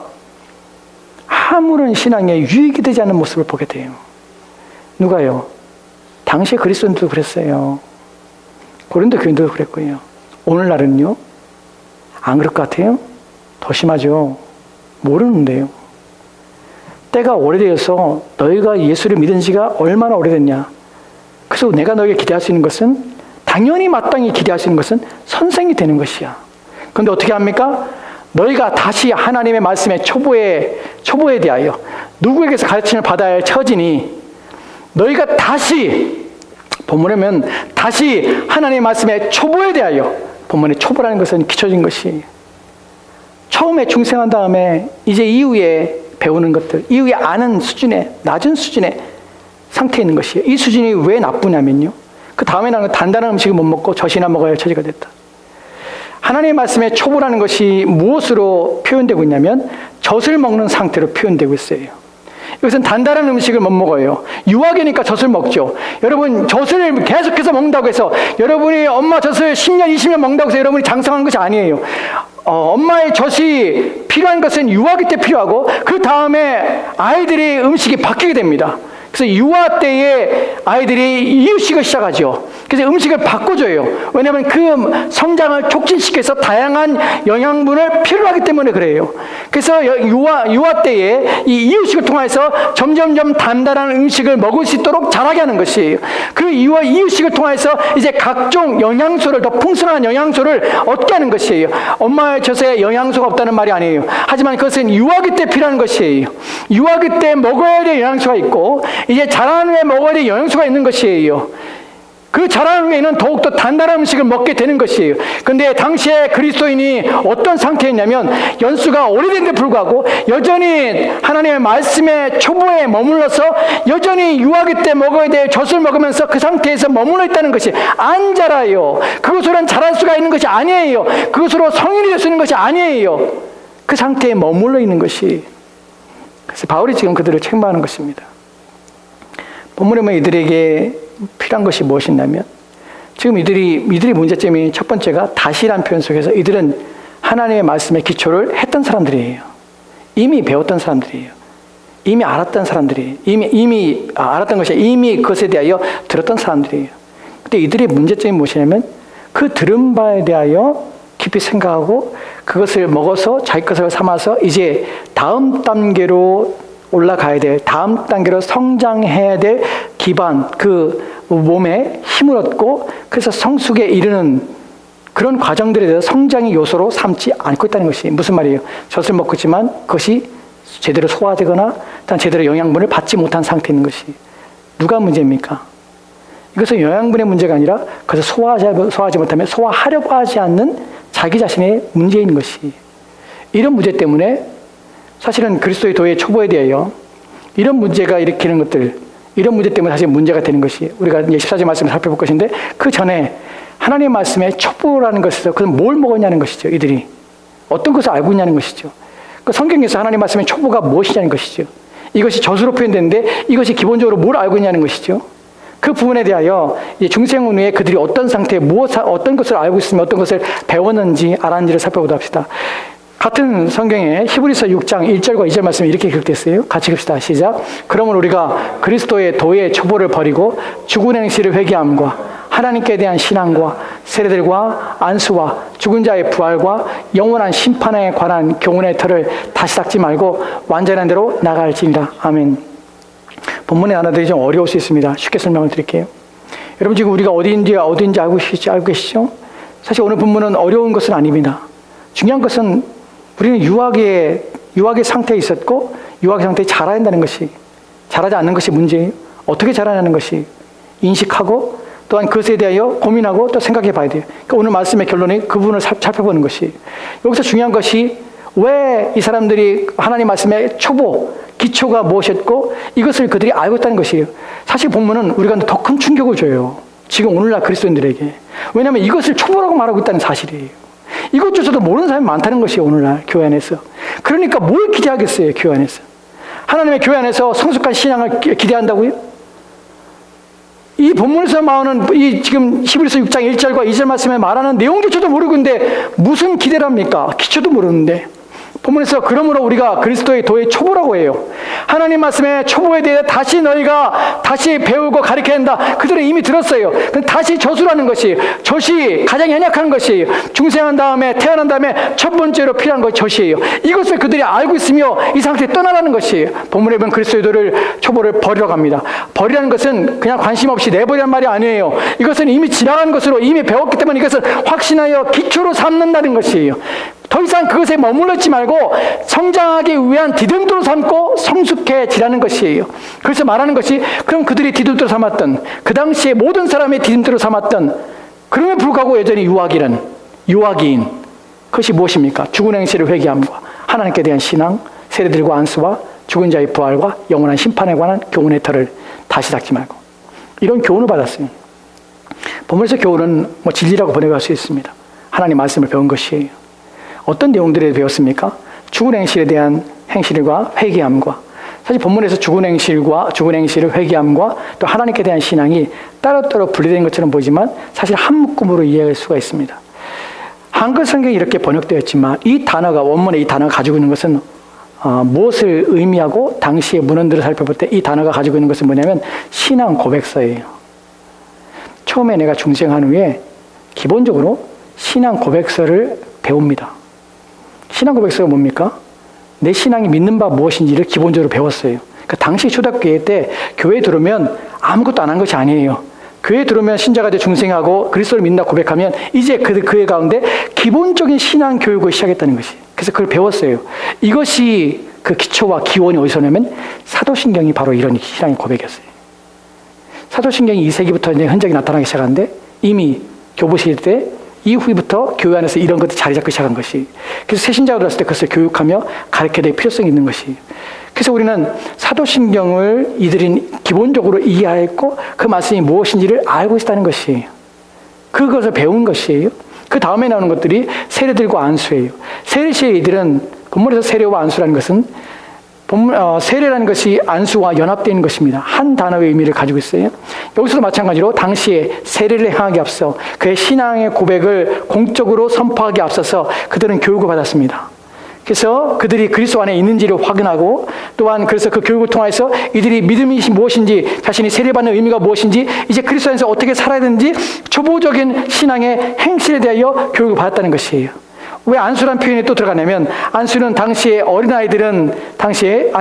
아무런 신앙에 유익이 되지 않는 모습을 보게 돼요. 누가요? 당시에 그리스도인들도 그랬어요. 고린도 교인들도 그랬고요. 오늘날은요? 안 그럴 것 같아요? 더 심하죠. 모르는데요. 때가 오래되어서 너희가 예수를 믿은 지가 얼마나 오래됐냐. 그래서 내가 너에게 기대할 수 있는 것은 당연히 마땅히 기대할 수 있는 것은 선생이 되는 것이야. 그런데 어떻게 합니까? 너희가 다시 하나님의 말씀의 초보에 대하여 누구에게서 가르침을 받아야 할 처지니 너희가 다시 본문에 보면 다시 하나님의 말씀의 초보에 대하여 본문의 초보라는 것은 기초적인 것이 처음에 중생한 다음에 이제 이후에 배우는 것들 이후에 아는 수준의 낮은 수준의 상태에 있는 것이에요. 이 수준이 왜 나쁘냐면요. 그 다음에 나는 단단한 음식을 못 먹고 젖이나 먹어야 할 처지가 됐다. 하나님의 말씀의 초보라는 것이 무엇으로 표현되고 있냐면 젖을 먹는 상태로 표현되고 있어요. 이것은 단단한 음식을 못 먹어요. 유아기니까 젖을 먹죠. 여러분 젖을 계속해서 먹는다고 해서 여러분이 엄마 젖을 10년, 20년 먹는다고 해서 여러분이 장성한 것이 아니에요. 엄마의 젖이 필요한 것은 유아기 때 필요하고 그 다음에 아이들의 음식이 바뀌게 됩니다. 그래서 유아 때에 아이들이 이유식을 시작하죠. 그래서 음식을 바꿔줘요. 왜냐하면 그 성장을 촉진시켜서 다양한 영양분을 필요하기 때문에 그래요. 그래서 유아 때에 이 이유식을 통해서 점점점 단단한 음식을 먹을 수 있도록 자라게 하는 것이에요. 그 이유식을 통해서 이제 각종 영양소를 더 풍성한 영양소를 얻게 하는 것이에요. 엄마의 젖에 영양소가 없다는 말이 아니에요. 하지만 그것은 유아기 때 필요한 것이에요. 유아기 때 먹어야 될 영양소가 있고 이제 자라는 후에 먹어야 될 영양소가 있는 것이에요. 그 자라는 후에는 더욱더 단단한 음식을 먹게 되는 것이에요. 그런데 당시에 그리스도인이 어떤 상태였냐면 연수가 오래된데 불구하고 여전히 하나님의 말씀의 초보에 머물러서 여전히 유아기 때 먹어야 될 젖을 먹으면서 그 상태에서 머물러 있다는 것이 안 자라요. 그것으로는 자랄 수가 있는 것이 아니에요. 그것으로 성인이 될 수 있는 것이 아니에요. 그 상태에 머물러 있는 것이. 그래서 바울이 지금 그들을 책망하는 것입니다. 본문에 보면 이들에게 필요한 것이 무엇이냐면 지금 이들의 문제점이 첫 번째가 다시란 표현 속에서 이들은 하나님의 말씀의 기초를 했던 사람들이에요. 이미 배웠던 사람들이에요. 이미 알았던 사람들이에요. 이미 알았던 것이 이미 그것에 대하여 들었던 사람들이에요. 근데 이들의 문제점이 무엇이냐면 그 들은 바에 대하여 깊이 생각하고 그것을 먹어서 자기 것을 삼아서 이제 다음 단계로 올라가야 될 다음 단계로 성장해야 될 기반 그 몸에 힘을 얻고 그래서 성숙에 이르는 그런 과정들에 대해서 성장의 요소로 삼지 않고 있다는 것이 무슨 말이에요? 젖을 먹고 있지만 그것이 제대로 소화되거나 제대로 영양분을 받지 못한 상태에 있는 것이 누가 문제입니까? 이것은 영양분의 문제가 아니라 그것을 소화하지 못하면 소화하려고 하지 않는 자기 자신의 문제인 것이 이런 문제 때문에 사실은 그리스도의 도의 초보에 대하여 이런 문제가 일으키는 것들 이런 문제 때문에 사실 문제가 되는 것이 우리가 이제 14절 말씀을 살펴볼 것인데 그 전에 하나님의 말씀의 초보라는 것에서 그건 뭘 먹었냐는 것이죠. 이들이 어떤 것을 알고 있냐는 것이죠. 그 성경에서 하나님의 말씀의 초보가 무엇이냐는 것이죠. 이것이 젖으로 표현되는데 이것이 기본적으로 뭘 알고 있냐는 것이죠. 그 부분에 대하여 중생 후에 그들이 어떤 상태에 어떤 것을 알고 있으면 어떤 것을 배웠는지 알았는지를 살펴보도록 합시다. 같은 성경에 히브리서 6장 1절과 2절 말씀이 이렇게 기록됐어요. 같이 읽읍시다. 시작. 그러므로 우리가 그리스도의 도의 초보를 버리고 죽은 행실을 회개함과 하나님께 대한 신앙과 세례들과 안수와 죽은 자의 부활과 영원한 심판에 관한 교훈의 틀을 다시 닦지 말고 완전한 대로 나갈지니라. 아멘. 본문의 단어들이 좀 어려울 수 있습니다. 쉽게 설명을 드릴게요. 여러분 지금 우리가 어디인지 알고 계시죠? 사실 오늘 본문은 어려운 것은 아닙니다. 중요한 것은 우리는 유아기의 상태에 있었고 유아기 상태에 자라야 한다는 것이 자라지 않는 것이 문제예요. 어떻게 자라냐는 것이 인식하고 또한 그것에 대하여 고민하고 또 생각해 봐야 돼요. 그러니까 오늘 말씀의 결론이 그 부분을 살펴보는 것이 여기서 중요한 것이 왜 이 사람들이 하나님 말씀의 초보 기초가 무엇이었고 이것을 그들이 알고 있다는 것이에요. 사실 본문은 우리가 더 큰 충격을 줘요. 지금 오늘날 그리스도인들에게. 왜냐하면 이것을 초보라고 말하고 있다는 사실이에요. 이것조차도 모르는 사람이 많다는 것이에요. 오늘날 교회 안에서. 그러니까 뭘 기대하겠어요. 교회 안에서. 하나님의 교회 안에서 성숙한 신앙을 기대한다고요? 이 본문에서 나오는 이 지금 히브리서 6장 1절과 2절 말씀에 말하는 내용조차도 모르고 있는데 무슨 기대를 합니까? 기초도 모르는데. 본문에서 그러므로 우리가 그리스도의 도의 초보라고 해요. 하나님 말씀의 초보에 대해 다시 너희가 다시 배우고 가르쳐야 한다. 그들은 이미 들었어요. 다시 저수라는 것이, 젖이 가장 연약한 것이에요. 중생한 다음에, 태어난 다음에 첫 번째로 필요한 것이 젖이에요. 이것을 그들이 알고 있으며 이 상태에 떠나라는 것이에요. 본문에 보면 그리스도의 도를, 초보를 버리러 갑니다. 버리라는 것은 그냥 관심 없이 내버리란 말이 아니에요. 이것은 이미 지나간 것으로 이미 배웠기 때문에 이것은 확신하여 기초로 삼는다는 것이에요. 더 이상 그것에 머물렀지 말고 성장하기 위한 디딤돌로 삼고 성숙해지라는 것이에요. 그래서 말하는 것이, 그럼 그들이 디딤돌로 삼았던, 그 당시에 모든 사람의 디딤돌로 삼았던, 그럼에도 불구하고 여전히 유아기인, 그것이 무엇입니까? 죽은 행실을 회개함과 하나님께 대한 신앙, 세례들과 안수와 죽은 자의 부활과 영원한 심판에 관한 교훈의 털을 다시 닦지 말고, 이런 교훈을 받았어요. 본문에서 교훈은 진리라고 번역할 수 있습니다. 하나님 말씀을 배운 것이에요. 어떤 내용들을 배웠습니까? 죽은 행실에 대한 행실과 회개함과, 사실 본문에서 죽은 행실을 회개함과 또 하나님께 대한 신앙이 따로따로 분리된 것처럼 보이지만 사실 한 묶음으로 이해할 수가 있습니다. 한글 성경이 이렇게 번역되었지만 이 단어가, 원문의 이 단어가 가지고 있는 것은 무엇을 의미하고, 당시의 문헌들을 살펴볼 때 이 단어가 가지고 있는 것은 뭐냐면 신앙 고백서예요. 처음에 내가 중생한 후에 기본적으로 신앙 고백서를 배웁니다. 신앙 고백서가 뭡니까? 내 신앙이 믿는 바 무엇인지를 기본적으로 배웠어요. 그러니까 당시 초등학교 때 교회에 들어오면 아무것도 안 한 것이 아니에요. 교회에 들어오면 신자가 돼 중생하고 그리스도를 믿는다 고백하면 이제 그의 가운데 기본적인 신앙 교육을 시작했다는 것이. 그래서 그걸 배웠어요. 이것이 그 기초와 기원이 어디서 오냐면 사도신경이 바로 이런 신앙의 고백이었어요. 사도신경이 2세기부터 이제 흔적이 나타나기 시작하는데 이미 교부시대 때 이후부터 교회 안에서 이런 것들이 자리 잡기 시작한 것이. 그래서 새신자가 들었을 때 그것을 교육하며 가르쳐야 될 필요성이 있는 것이. 그래서 우리는 사도신경을 이들이 기본적으로 이해했고 그 말씀이 무엇인지를 알고 있다는 것이에요. 그것을 배운 것이에요. 그 다음에 나오는 것들이 세례들과 안수예요. 세례 시에 이들은, 본문에서 세례와 안수라는 것은 세례라는 것이 안수와 연합되어 있는 것입니다. 한 단어의 의미를 가지고 있어요. 여기서도 마찬가지로 당시에 세례를 행하기 앞서 그의 신앙의 고백을 공적으로 선포하기 앞서서 그들은 교육을 받았습니다. 그래서 그들이 그리스도 안에 있는지를 확인하고, 또한 그래서 그 교육을 통해서 이들이 믿음이 무엇인지, 자신이 세례받는 의미가 무엇인지, 이제 그리스도 안에서 어떻게 살아야 되는지 초보적인 신앙의 행실에 대하여 교육을 받았다는 것이에요. 왜 안수란 표현이 또 들어가냐면, 안수는 당시에 어린아이들은 당시에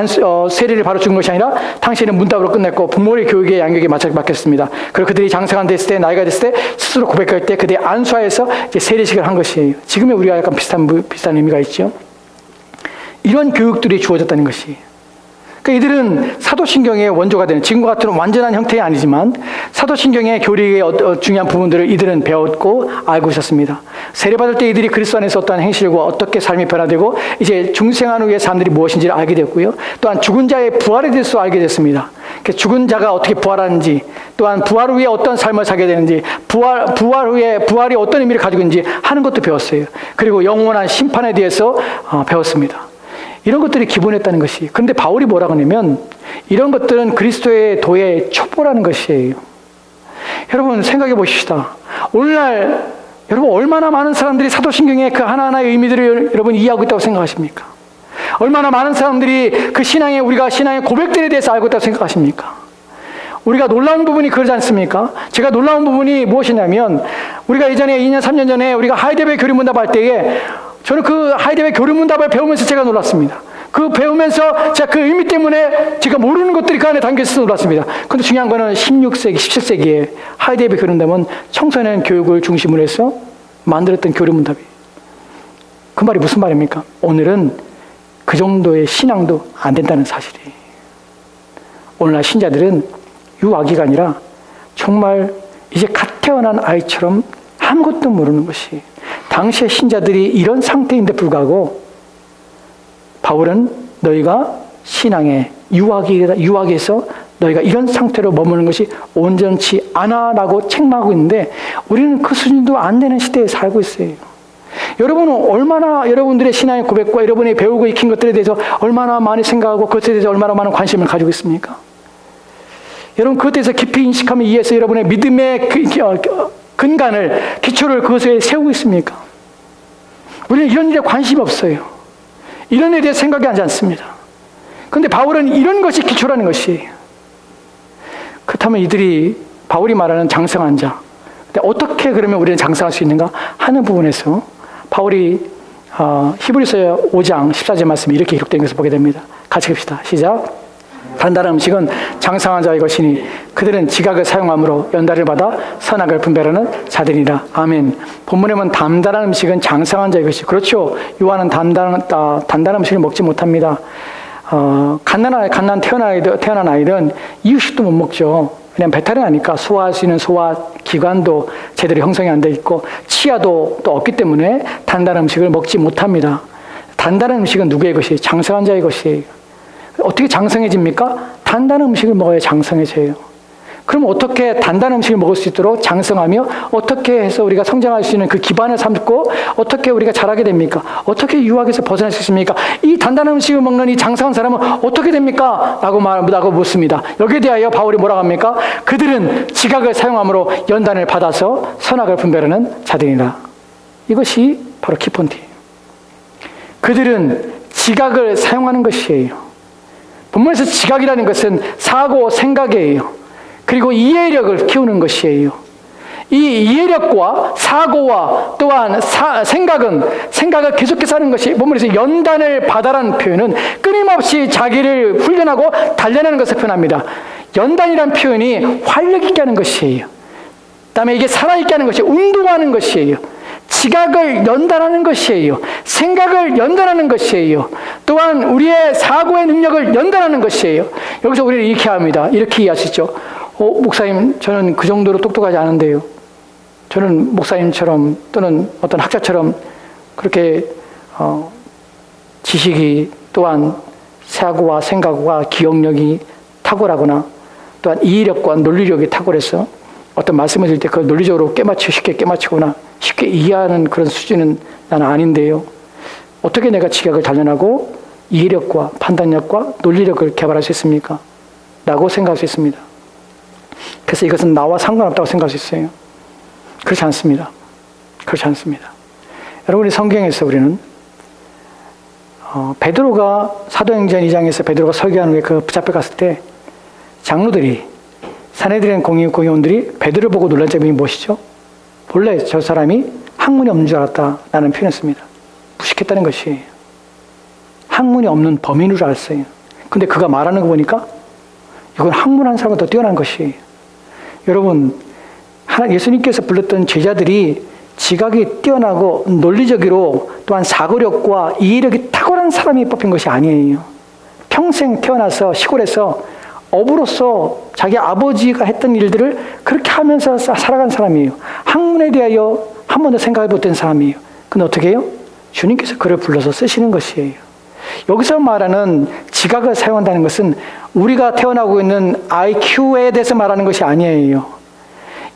세례를 바로 준 것이 아니라 당시에는 문답으로 끝냈고 부모의 교육의 양육에 맡겼습니다. 그리고 그들이 장성한 됐을 때, 나이가 됐을 때 스스로 고백할 때 그들이 안수하여서 이제 세례식을 한 것이에요. 지금의 우리가 약간 비슷한 의미가 있죠. 이런 교육들이 주어졌다는 것이. 그러니까 이들은 사도신경의 원조가 되는, 지금과 같은 완전한 형태는 아니지만 사도신경의 교리의 중요한 부분들을 이들은 배웠고 알고 있었습니다. 세례받을 때 이들이 그리스도 안에서 어떠한 행실과 어떻게 삶이 변화되고 이제 중생한 후의 사람들이 무엇인지를 알게 됐고요. 또한 죽은 자의 부활에 대해서 알게 됐습니다. 죽은 자가 어떻게 부활하는지, 또한 부활 후에 어떤 삶을 살게 되는지, 부활 후에 부활이 어떤 의미를 가지고 있는지 하는 것도 배웠어요. 그리고 영원한 심판에 대해서 배웠습니다. 이런 것들이 기본이었다는 것이. 그런데 바울이 뭐라고 하냐면 이런 것들은 그리스도의 도의 촛보라는 것이에요. 여러분 생각해 보십시다. 오늘날 여러분 얼마나 많은 사람들이 사도신경의 그 하나하나의 의미들을 여러분 이해하고 있다고 생각하십니까? 얼마나 많은 사람들이 그 우리가 신앙의 고백들에 대해서 알고 있다고 생각하십니까? 우리가 놀라운 부분이 그러지 않습니까? 제가 놀라운 부분이 무엇이냐면, 우리가 예전에 2년 3년 전에 우리가 하이데베 교리문답 할 때에 저는 그 하이데베 교리문답을 배우면서 제가 놀랐습니다. 그 배우면서 제가 그 의미 때문에 제가 모르는 것들이 그 안에 담겨 있어서 놀랐습니다. 그런데 중요한 거는 16세기, 17세기에 하이데베 교리문답은 청소년 교육을 중심으로 해서 만들었던 교리문답이에요. 그 말이 무슨 말입니까? 오늘은 그 정도의 신앙도 안 된다는 사실이에요. 오늘날 신자들은 유아기가 아니라 정말 이제 갓 태어난 아이처럼 아무것도 모르는 것이. 당시의 신자들이 이런 상태인데 불구하고 바울은 너희가 신앙의 유아기에서 너희가 이런 상태로 머무는 것이 온전치 않아라고 책망하고 있는데 우리는 그 수준도 안 되는 시대에 살고 있어요. 여러분은 얼마나 여러분들의 신앙의 고백과 여러분이 배우고 익힌 것들에 대해서 얼마나 많이 생각하고 그것에 대해서 얼마나 많은 관심을 가지고 있습니까? 여러분 그것에 대해서 깊이 인식하며 이해해서 여러분의 믿음의 근간을, 기초를 그것에 세우고 있습니까? 우리는 이런 일에 관심이 없어요. 이런 일에 대해서 생각이 하지 않습니다. 그런데 바울은 이런 것이 기초라는 것이에요. 그렇다면 이들이 바울이 말하는 장성한 자, 어떻게 그러면 우리는 장성할 수 있는가 하는 부분에서 바울이 히브리서 5장 14절 말씀이 이렇게 기록된 것을 보게 됩니다. 같이 봅시다. 시작. 단단한 음식은 장성한 자의 것이니 그들은 지각을 사용함으로 연단을 받아 선악을 분별하는 자들이라. 아멘. 본문에 보면 단단한 음식은 장성한 자의 것이. 그렇죠. 요한은 단단한 음식을 먹지 못합니다. 갓난 태어난 아이들은 이유식도 못 먹죠. 그냥 배탈이 나니까 소화할 수 있는 소화 기관도 제대로 형성이 안 돼 있고 치아도 또 없기 때문에 단단한 음식을 먹지 못합니다. 단단한 음식은 누구의 것이? 장성한 자의 것이에요. 어떻게 장성해집니까? 단단한 음식을 먹어야 장성해져요. 그럼 어떻게 단단한 음식을 먹을 수 있도록 장성하며 어떻게 해서 우리가 성장할 수 있는 그 기반을 삼고 어떻게 우리가 자라게 됩니까? 어떻게 유학에서 벗어날 수 있습니까? 이 단단한 음식을 먹는 이 장성한 사람은 어떻게 됩니까? 라고 묻습니다. 여기에 대하여 바울이 뭐라고 합니까? 그들은 지각을 사용함으로 연단을 받아서 선악을 분별하는 자들이라. 이것이 바로 키포인트예요. 그들은 지각을 사용하는 것이에요. 본문에서 지각이라는 것은 사고, 생각이에요. 그리고 이해력을 키우는 것이에요. 이 이해력과 사고와 또한 생각을 계속해서 하는 것이 본문에서 연단을 받아라는 표현은 끊임없이 자기를 훈련하고 단련하는 것을 표현합니다. 연단이라는 표현이 활력 있게 하는 것이에요. 그다음에 이게 살아있게 하는 것이 운동하는 것이에요. 지각을 연단하는 것이에요. 생각을 연단하는 것이에요. 또한 우리의 사고의 능력을 연단하는 것이에요. 여기서 우리는 이렇게 합니다. 이렇게 이해하시죠? 목사님, 저는 그 정도로 똑똑하지 않은데요. 저는 목사님처럼 또는 어떤 학자처럼 그렇게 지식이 또한 사고와 생각과 기억력이 탁월하거나 또한 이해력과 논리력이 탁월해서 어떤 말씀을 드릴 때 그걸 논리적으로 쉽게 깨맞추거나 쉽게 이해하는 그런 수준은 나는 아닌데요. 어떻게 내가 지각을 단련하고 이해력과 판단력과 논리력을 개발할 수 있습니까? 라고 생각할 수 있습니다. 그래서 이것은 나와 상관없다고 생각할 수 있어요. 그렇지 않습니다. 그렇지 않습니다. 여러분이 성경에서 우리는 베드로가 사도행전 2장에서 베드로가 설교하는 게 그 붙잡혀 갔을 때 장로들이 사내들의 공의원들이 베드로 보고 놀란 점이 무엇이죠? 본래 저 사람이 학문이 없는 줄 알았다라는 표현을 씁니다. 무식했다는 것이에요. 학문이 없는 범인으로 알았어요. 근데 그가 말하는 거 보니까 이건 학문한 사람보다 더 뛰어난 것이에요. 여러분, 예수님께서 불렀던 제자들이 지각이 뛰어나고 논리적으로 또한 사고력과 이해력이 탁월한 사람이 뽑힌 것이 아니에요. 평생 태어나서 시골에서 어부로서 자기 아버지가 했던 일들을 그렇게 하면서 살아간 사람이에요. 학문에 대하여 한 번도 생각해 못한 사람이에요. 근데 어떻게 해요? 주님께서 그를 불러서 쓰시는 것이에요. 여기서 말하는 지각을 사용한다는 것은 우리가 태어나고 있는 IQ에 대해서 말하는 것이 아니에요.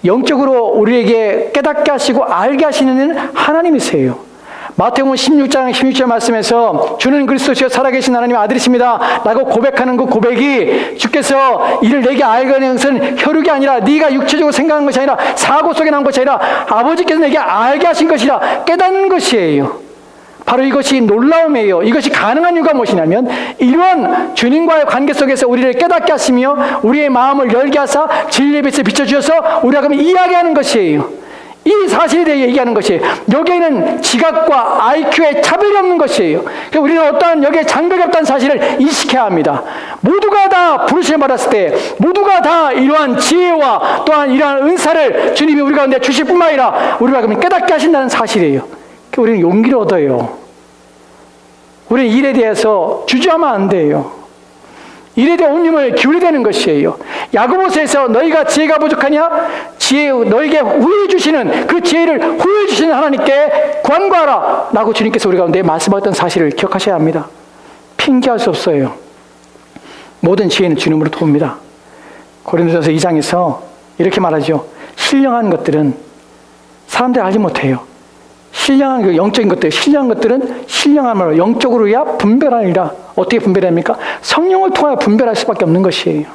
영적으로 우리에게 깨닫게 하시고 알게 하시는 하나님이세요. 마태복음 16절 말씀에서 주는 그리스도시여 살아계신 하나님의 아들이십니다 라고 고백하는 그 고백이 주께서 이를 내게 알게 하는 것은 혈육이 아니라 네가 육체적으로 생각한 것이 아니라 사고 속에 난 것이 아니라 아버지께서 내게 알게 하신 것이라 깨닫는 것이에요. 바로 이것이 놀라움이에요. 이것이 가능한 이유가 무엇이냐면 이러한 주님과의 관계 속에서 우리를 깨닫게 하시며 우리의 마음을 열게 하사 진리의 빛을 비춰주셔서 우리가 그러면 이야기하는 것이에요. 이 사실에 대해 얘기하는 것이에요. 여기에는 지각과 IQ의 차별이 없는 것이에요. 우리는 어떠한 여기에 장벽이 없다는 사실을 인식해야 합니다. 모두가 다 부르심을 받았을 때 모두가 다 이러한 지혜와 또한 이러한 은사를 주님이 우리 가운데 주실 뿐만 아니라 우리가 그러면 깨닫게 하신다는 사실이에요. 우리는 용기를 얻어요. 우리는 일에 대해서 주저하면 안 돼요. 일에 대한 온 힘을 기울여야 되는 것이에요. 야고보서에서 너희가 지혜가 부족하냐? 너에게 후회 주시는 그 지혜를 후회 주시는 하나님께 간구하라 라고 주님께서 우리 가운데 말씀하셨던 사실을 기억하셔야 합니다. 핑계할 수 없어요. 모든 지혜는 주님으로부터 옵니다. 고린도전서 2장에서 이렇게 말하죠. 신령한 것들은 사람들이 알지 못해요. 신령한 그 영적인 것들, 신령한 것들은 신령함을 영적으로야 분별하리라. 어떻게 분별합니까? 성령을 통하여 분별할 수밖에 없는 것이에요.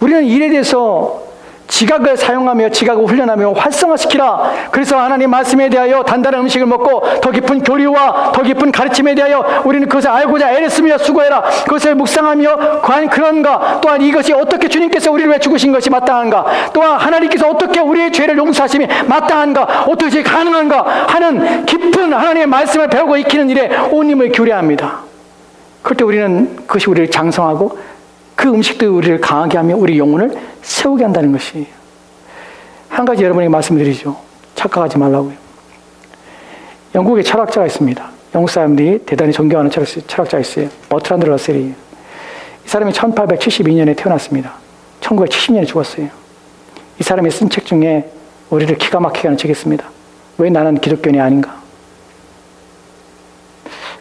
우리는 일에 대해서 지각을 사용하며 지각을 훈련하며 활성화시키라. 그래서 하나님 말씀에 대하여 단단한 음식을 먹고 더 깊은 교리와 더 깊은 가르침에 대하여 우리는 그것을 알고자 애쓰며 수고해라. 그것을 묵상하며 과연 그런가? 또한 이것이 어떻게 주님께서 우리를 왜 죽으신 것이 마땅한가? 또한 하나님께서 어떻게 우리의 죄를 용서하심이 마땅한가? 어떻게 가능한가? 하는 깊은 하나님의 말씀을 배우고 익히는 일에 온 힘을 기울여야 합니다. 그럴 때 우리는 그것이 우리를 장성하고 그 음식도 우리를 강하게 하며 우리 영혼을 세우게 한다는 것이. 한 가지 여러분에게 말씀드리죠. 착각하지 말라고요. 영국에 철학자가 있습니다. 영국 사람들이 대단히 존경하는 철학자가 있어요. 버트란드 러셀이. 이 사람이 1872년에 태어났습니다. 1970년에 죽었어요. 이 사람이 쓴 책 중에 우리를 기가 막히게 하는 책이 있습니다. 왜 나는 기독교인이 아닌가?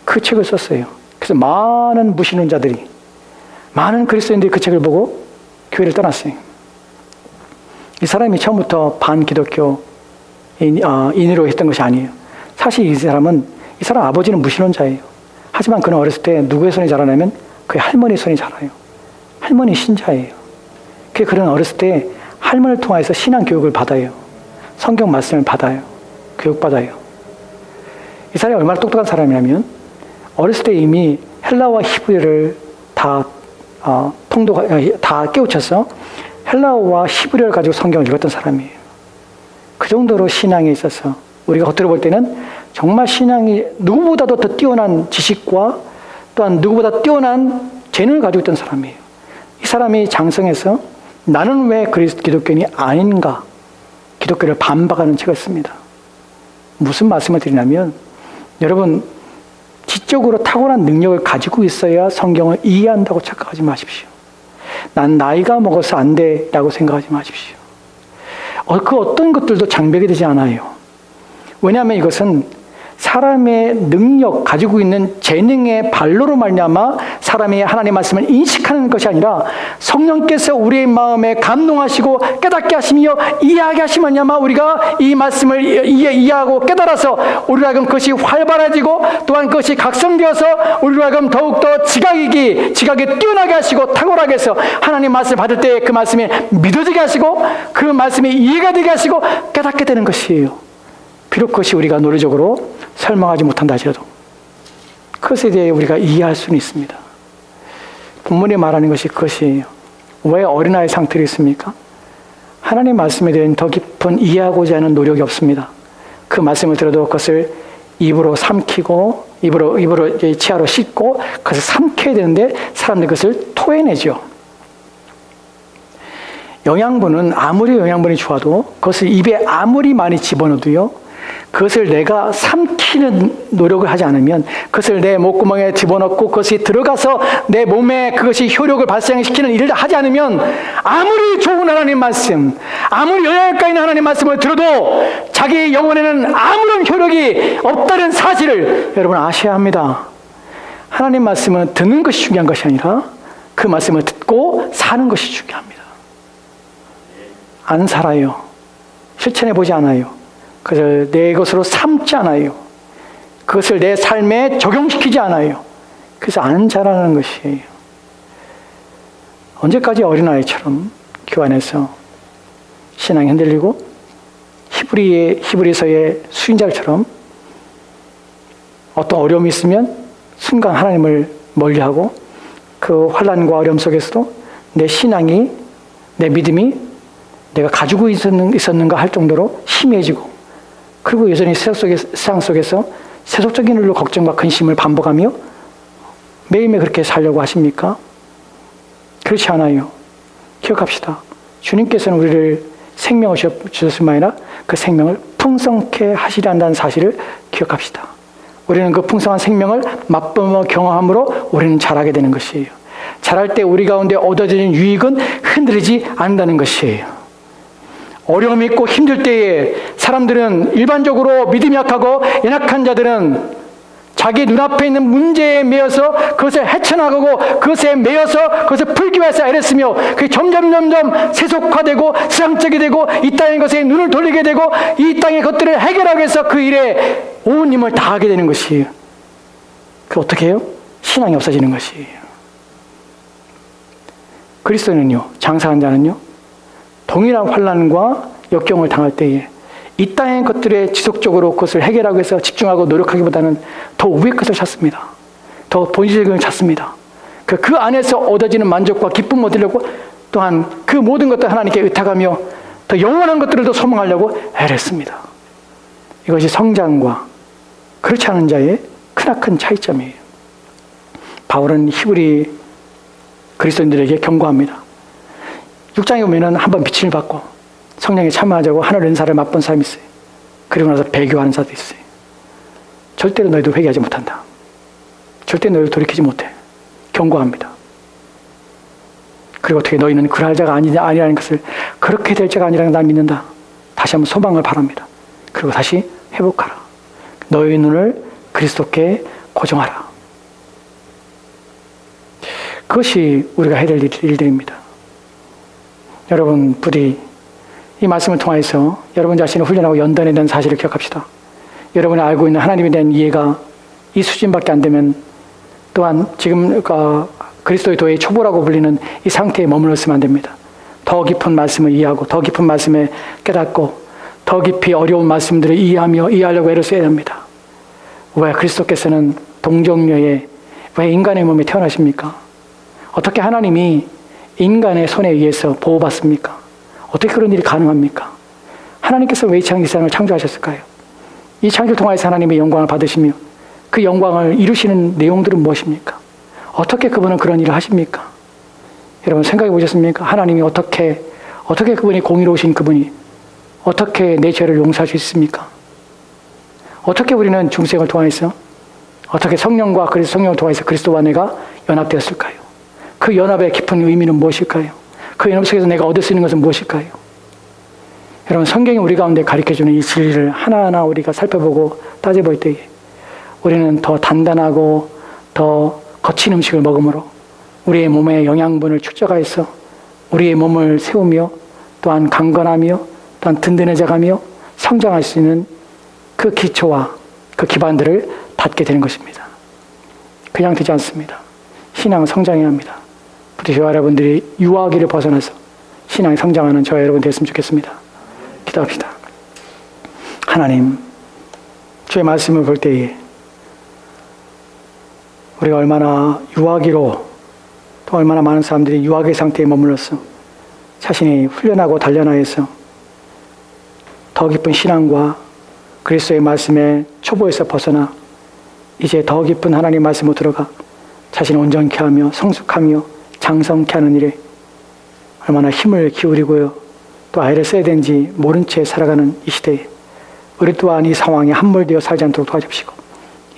그 책을 썼어요. 그래서 많은 무신론자들이, 많은 그리스도인들이 그 책을 보고 교회를 떠났어요. 이 사람이 처음부터 반기독교인으로 했던 것이 아니에요. 사실 이 사람 아버지는 무신론자예요. 하지만 그는 어렸을 때 누구의 손이 자라냐면 그의 할머니의 손이 자라요. 할머니 신자예요. 그는 어렸을 때 할머니를 통해서 신앙 교육을 받아요. 성경 말씀을 받아요. 교육받아요. 이 사람이 얼마나 똑똑한 사람이냐면 어렸을 때 이미 헬라어와 히브리어를 다 깨우쳐서 헬라어와 히브리어를 가지고 성경을 읽었던 사람이에요. 그 정도로 신앙에 있어서 우리가 겉으로 볼 때는 정말 신앙이 누구보다도 더 뛰어난 지식과 또한 누구보다 뛰어난 재능을 가지고 있던 사람이에요. 이 사람이 장성해서 나는 왜 기독교인이 아닌가? 기독교를 반박하는 책을 씁니다. 무슨 말씀을 드리냐면 여러분 지적으로 탁월한 능력을 가지고 있어야 성경을 이해한다고 착각하지 마십시오. 난 나이가 먹어서 안 돼라고 생각하지 마십시오. 그 어떤 것들도 장벽이 되지 않아요. 왜냐하면 이것은 사람의 능력, 가지고 있는 재능의 발로로 말미암아 사람이 하나님의 말씀을 인식하는 것이 아니라 성령께서 우리의 마음에 감동하시고 깨닫게 하시며 이해하게 하시면야마 우리가 이 말씀을 이해하고 깨달아서 우리로 하여금 그것이 활발해지고 또한 그것이 각성되어서 우리로 하여금 더욱더 지각에 뛰어나게 하시고 탁월하게 해서 하나님 말씀을 받을 때 그 말씀이 믿어지게 하시고 그 말씀이 이해가 되게 하시고 깨닫게 되는 것이에요. 비록 그것이 우리가 논리적으로 설명하지 못한다 하더라도 그것에 대해 우리가 이해할 수는 있습니다. 본문이 말하는 것이 그것이에요. 왜 어린아이 상태로 있습니까? 하나님 말씀에 대한 더 깊은 이해하고자 하는 노력이 없습니다. 그 말씀을 들어도 그것을 입으로 삼키고 입으로 치아로 씻고 그것을 삼켜야 되는데 사람들이 그것을 토해내죠. 영양분은 아무리 영양분이 좋아도 그것을 입에 아무리 많이 집어넣어도요, 그것을 내가 삼키는 노력을 하지 않으면, 그것을 내 목구멍에 집어넣고 그것이 들어가서 내 몸에 그것이 효력을 발생시키는 일을 하지 않으면 아무리 좋은 하나님 말씀, 아무리 영향가 있는 하나님 말씀을 들어도 자기 영혼에는 아무런 효력이 없다는 사실을 여러분 아셔야 합니다. 하나님 말씀은 듣는 것이 중요한 것이 아니라 그 말씀을 듣고 사는 것이 중요합니다. 안 살아요. 실천해 보지 않아요. 그것을 내 것으로 삼지 않아요. 그것을 내 삶에 적용시키지 않아요. 그래서 안 자라는 것이에요. 언제까지 어린아이처럼 교회 안에서 신앙이 흔들리고 히브리서의 수인자들처럼 어떤 어려움이 있으면 순간 하나님을 멀리하고 그 환난과 어려움 속에서도 내 신앙이, 내 믿음이 내가 가지고 있었는가 할 정도로 희미해지고, 그리고 여전히 세상 속에서 세속적인 일로 걱정과 근심을 반복하며 매일매일 그렇게 살려고 하십니까? 그렇지 않아요. 기억합시다. 주님께서는 우리를 생명을 주셨을 뿐만 아니라 그 생명을 풍성케 하시려 한다는 사실을 기억합시다. 우리는 그 풍성한 생명을 맛보며 경험함으로 우리는 자라게 되는 것이에요. 자랄 때 우리 가운데 얻어지는 유익은 흔들리지 않는다는 것이에요. 어려움이 있고 힘들 때에 사람들은 일반적으로 믿음이 약하고 연약한 자들은 자기 눈앞에 있는 문제에 매여서 그것을 헤쳐나가고 그것에 매여서 그것을 풀기 위해서 애랬으며 그게 점점 세속화되고 세상적이 되고 이 땅의 것에 눈을 돌리게 되고 이 땅의 것들을 해결하기 위해서 그 일에 온 힘을 다하게 되는 것이에요. 그 어떻게 해요? 신앙이 없어지는 것이에요. 그리스도인은요, 장사한 자는요, 동일한 환난과 역경을 당할 때에 이 땅의 것들에 지속적으로 그것을 해결하기 위해서 집중하고 노력하기보다는 더 위의 것을 찾습니다. 더 본질적인 것을 찾습니다. 그 안에서 얻어지는 만족과 기쁨을 얻으려고 또한 그 모든 것들 하나님께 의탁하며 더 영원한 것들을 더 소망하려고 애랬습니다. 이것이 성장과 그렇지 않은 자의 크나큰 차이점이에요. 바울은 히브리 그리스도인들에게 경고합니다. 6장에 보면은 한번 빛을 받고 성령에 참여하자고 하늘 은사를 맛본 사람이 있어요. 그리고 나서 배교하는 자도 있어요. 절대로 너희들 회개하지 못한다. 절대 너희들 돌이키지 못해. 경고합니다. 그리고 어떻게 너희는 그럴 자가 아니라는 것을 그렇게 될 자가 아니라는 날 믿는다. 다시 한번 소망을 바랍니다. 그리고 다시 회복하라. 너희 눈을 그리스도께 고정하라. 그것이 우리가 해야 될 일들입니다. 여러분 부디 이 말씀을 통해서 여러분 자신을 훈련하고 연단에 대한 사실을 기억합시다. 여러분이 알고 있는 하나님에 대한 이해가 이 수준밖에 안 되면 또한 지금 그리스도의 도의 초보라고 불리는 이 상태에 머물러 있으면 안 됩니다. 더 깊은 말씀을 이해하고 더 깊은 말씀을 깨닫고 더 깊이 어려운 말씀들을 이해하려고 애를 써야 합니다. 왜 그리스도께서는 동정녀의 왜 인간의 몸에 태어나십니까? 어떻게 하나님이 인간의 손에 의해서 보호받습니까? 어떻게 그런 일이 가능합니까? 하나님께서 왜 이 세상을 창조하셨을까요? 이 창조를 통해서 하나님의 영광을 받으시며 그 영광을 이루시는 내용들은 무엇입니까? 어떻게 그분은 그런 일을 하십니까? 여러분 생각해 보셨습니까? 하나님이 어떻게 그분이 공의로우신 그분이 어떻게 내 죄를 용서할 수 있습니까? 어떻게 우리는 중생을 통해서 어떻게 성령을 통해서 그리스도와 내가 연합되었을까요? 그 연합의 깊은 의미는 무엇일까요? 그 연합 속에서 내가 얻을 수 있는 것은 무엇일까요? 여러분 성경이 우리 가운데 가르쳐주는 이 진리를 하나하나 우리가 살펴보고 따져볼 때에 우리는 더 단단하고 더 거친 음식을 먹음으로 우리의 몸의 영양분을 축적하여서 우리의 몸을 세우며 또한 강건하며 또한 든든해져가며 성장할 수 있는 그 기초와 그 기반들을 닫게 되는 것입니다. 그냥 되지 않습니다. 신앙은 성장해야 합니다. 부디 저와 여러분들이 유아기를 벗어나서 신앙이 성장하는 저와 여러분 되었으면 좋겠습니다. 기도합시다. 하나님, 주의 말씀을 볼 때에 우리가 얼마나 유아기로 또 얼마나 많은 사람들이 유아기 상태에 머물러서 자신이 훈련하고 단련하여서 더 깊은 신앙과 그리스도의 말씀의 초보에서 벗어나 이제 더 깊은 하나님의 말씀으로 들어가 자신을 온전케 하며 성숙하며 장성케 하는 일에 얼마나 힘을 기울이고요. 또 아이를 써야 되는지 모른 채 살아가는 이 시대에 우리 또한 이 상황에 함몰되어 살지 않도록 도와주시고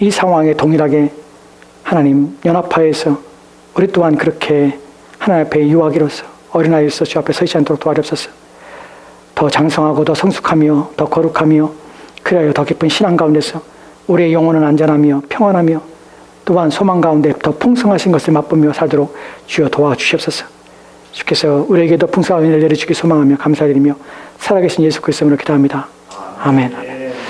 이 상황에 동일하게 하나님 연합하여서 우리 또한 그렇게 하나님 앞에 유아기로서 어린아이로서 주 앞에 서지 않도록 도와주옵소서. 더 장성하고 더 성숙하며 더 거룩하며 그리하여 더 깊은 신앙 가운데서 우리의 영혼은 안전하며 평안하며 또한 소망 가운데 더 풍성하신 것을 맛보며 살도록 주여 도와주시옵소서. 주께서 우리에게 더 풍성한 은혜를 내려주기 소망하며 감사드리며 살아계신 예수 그리스도로 기도합니다. 아멘.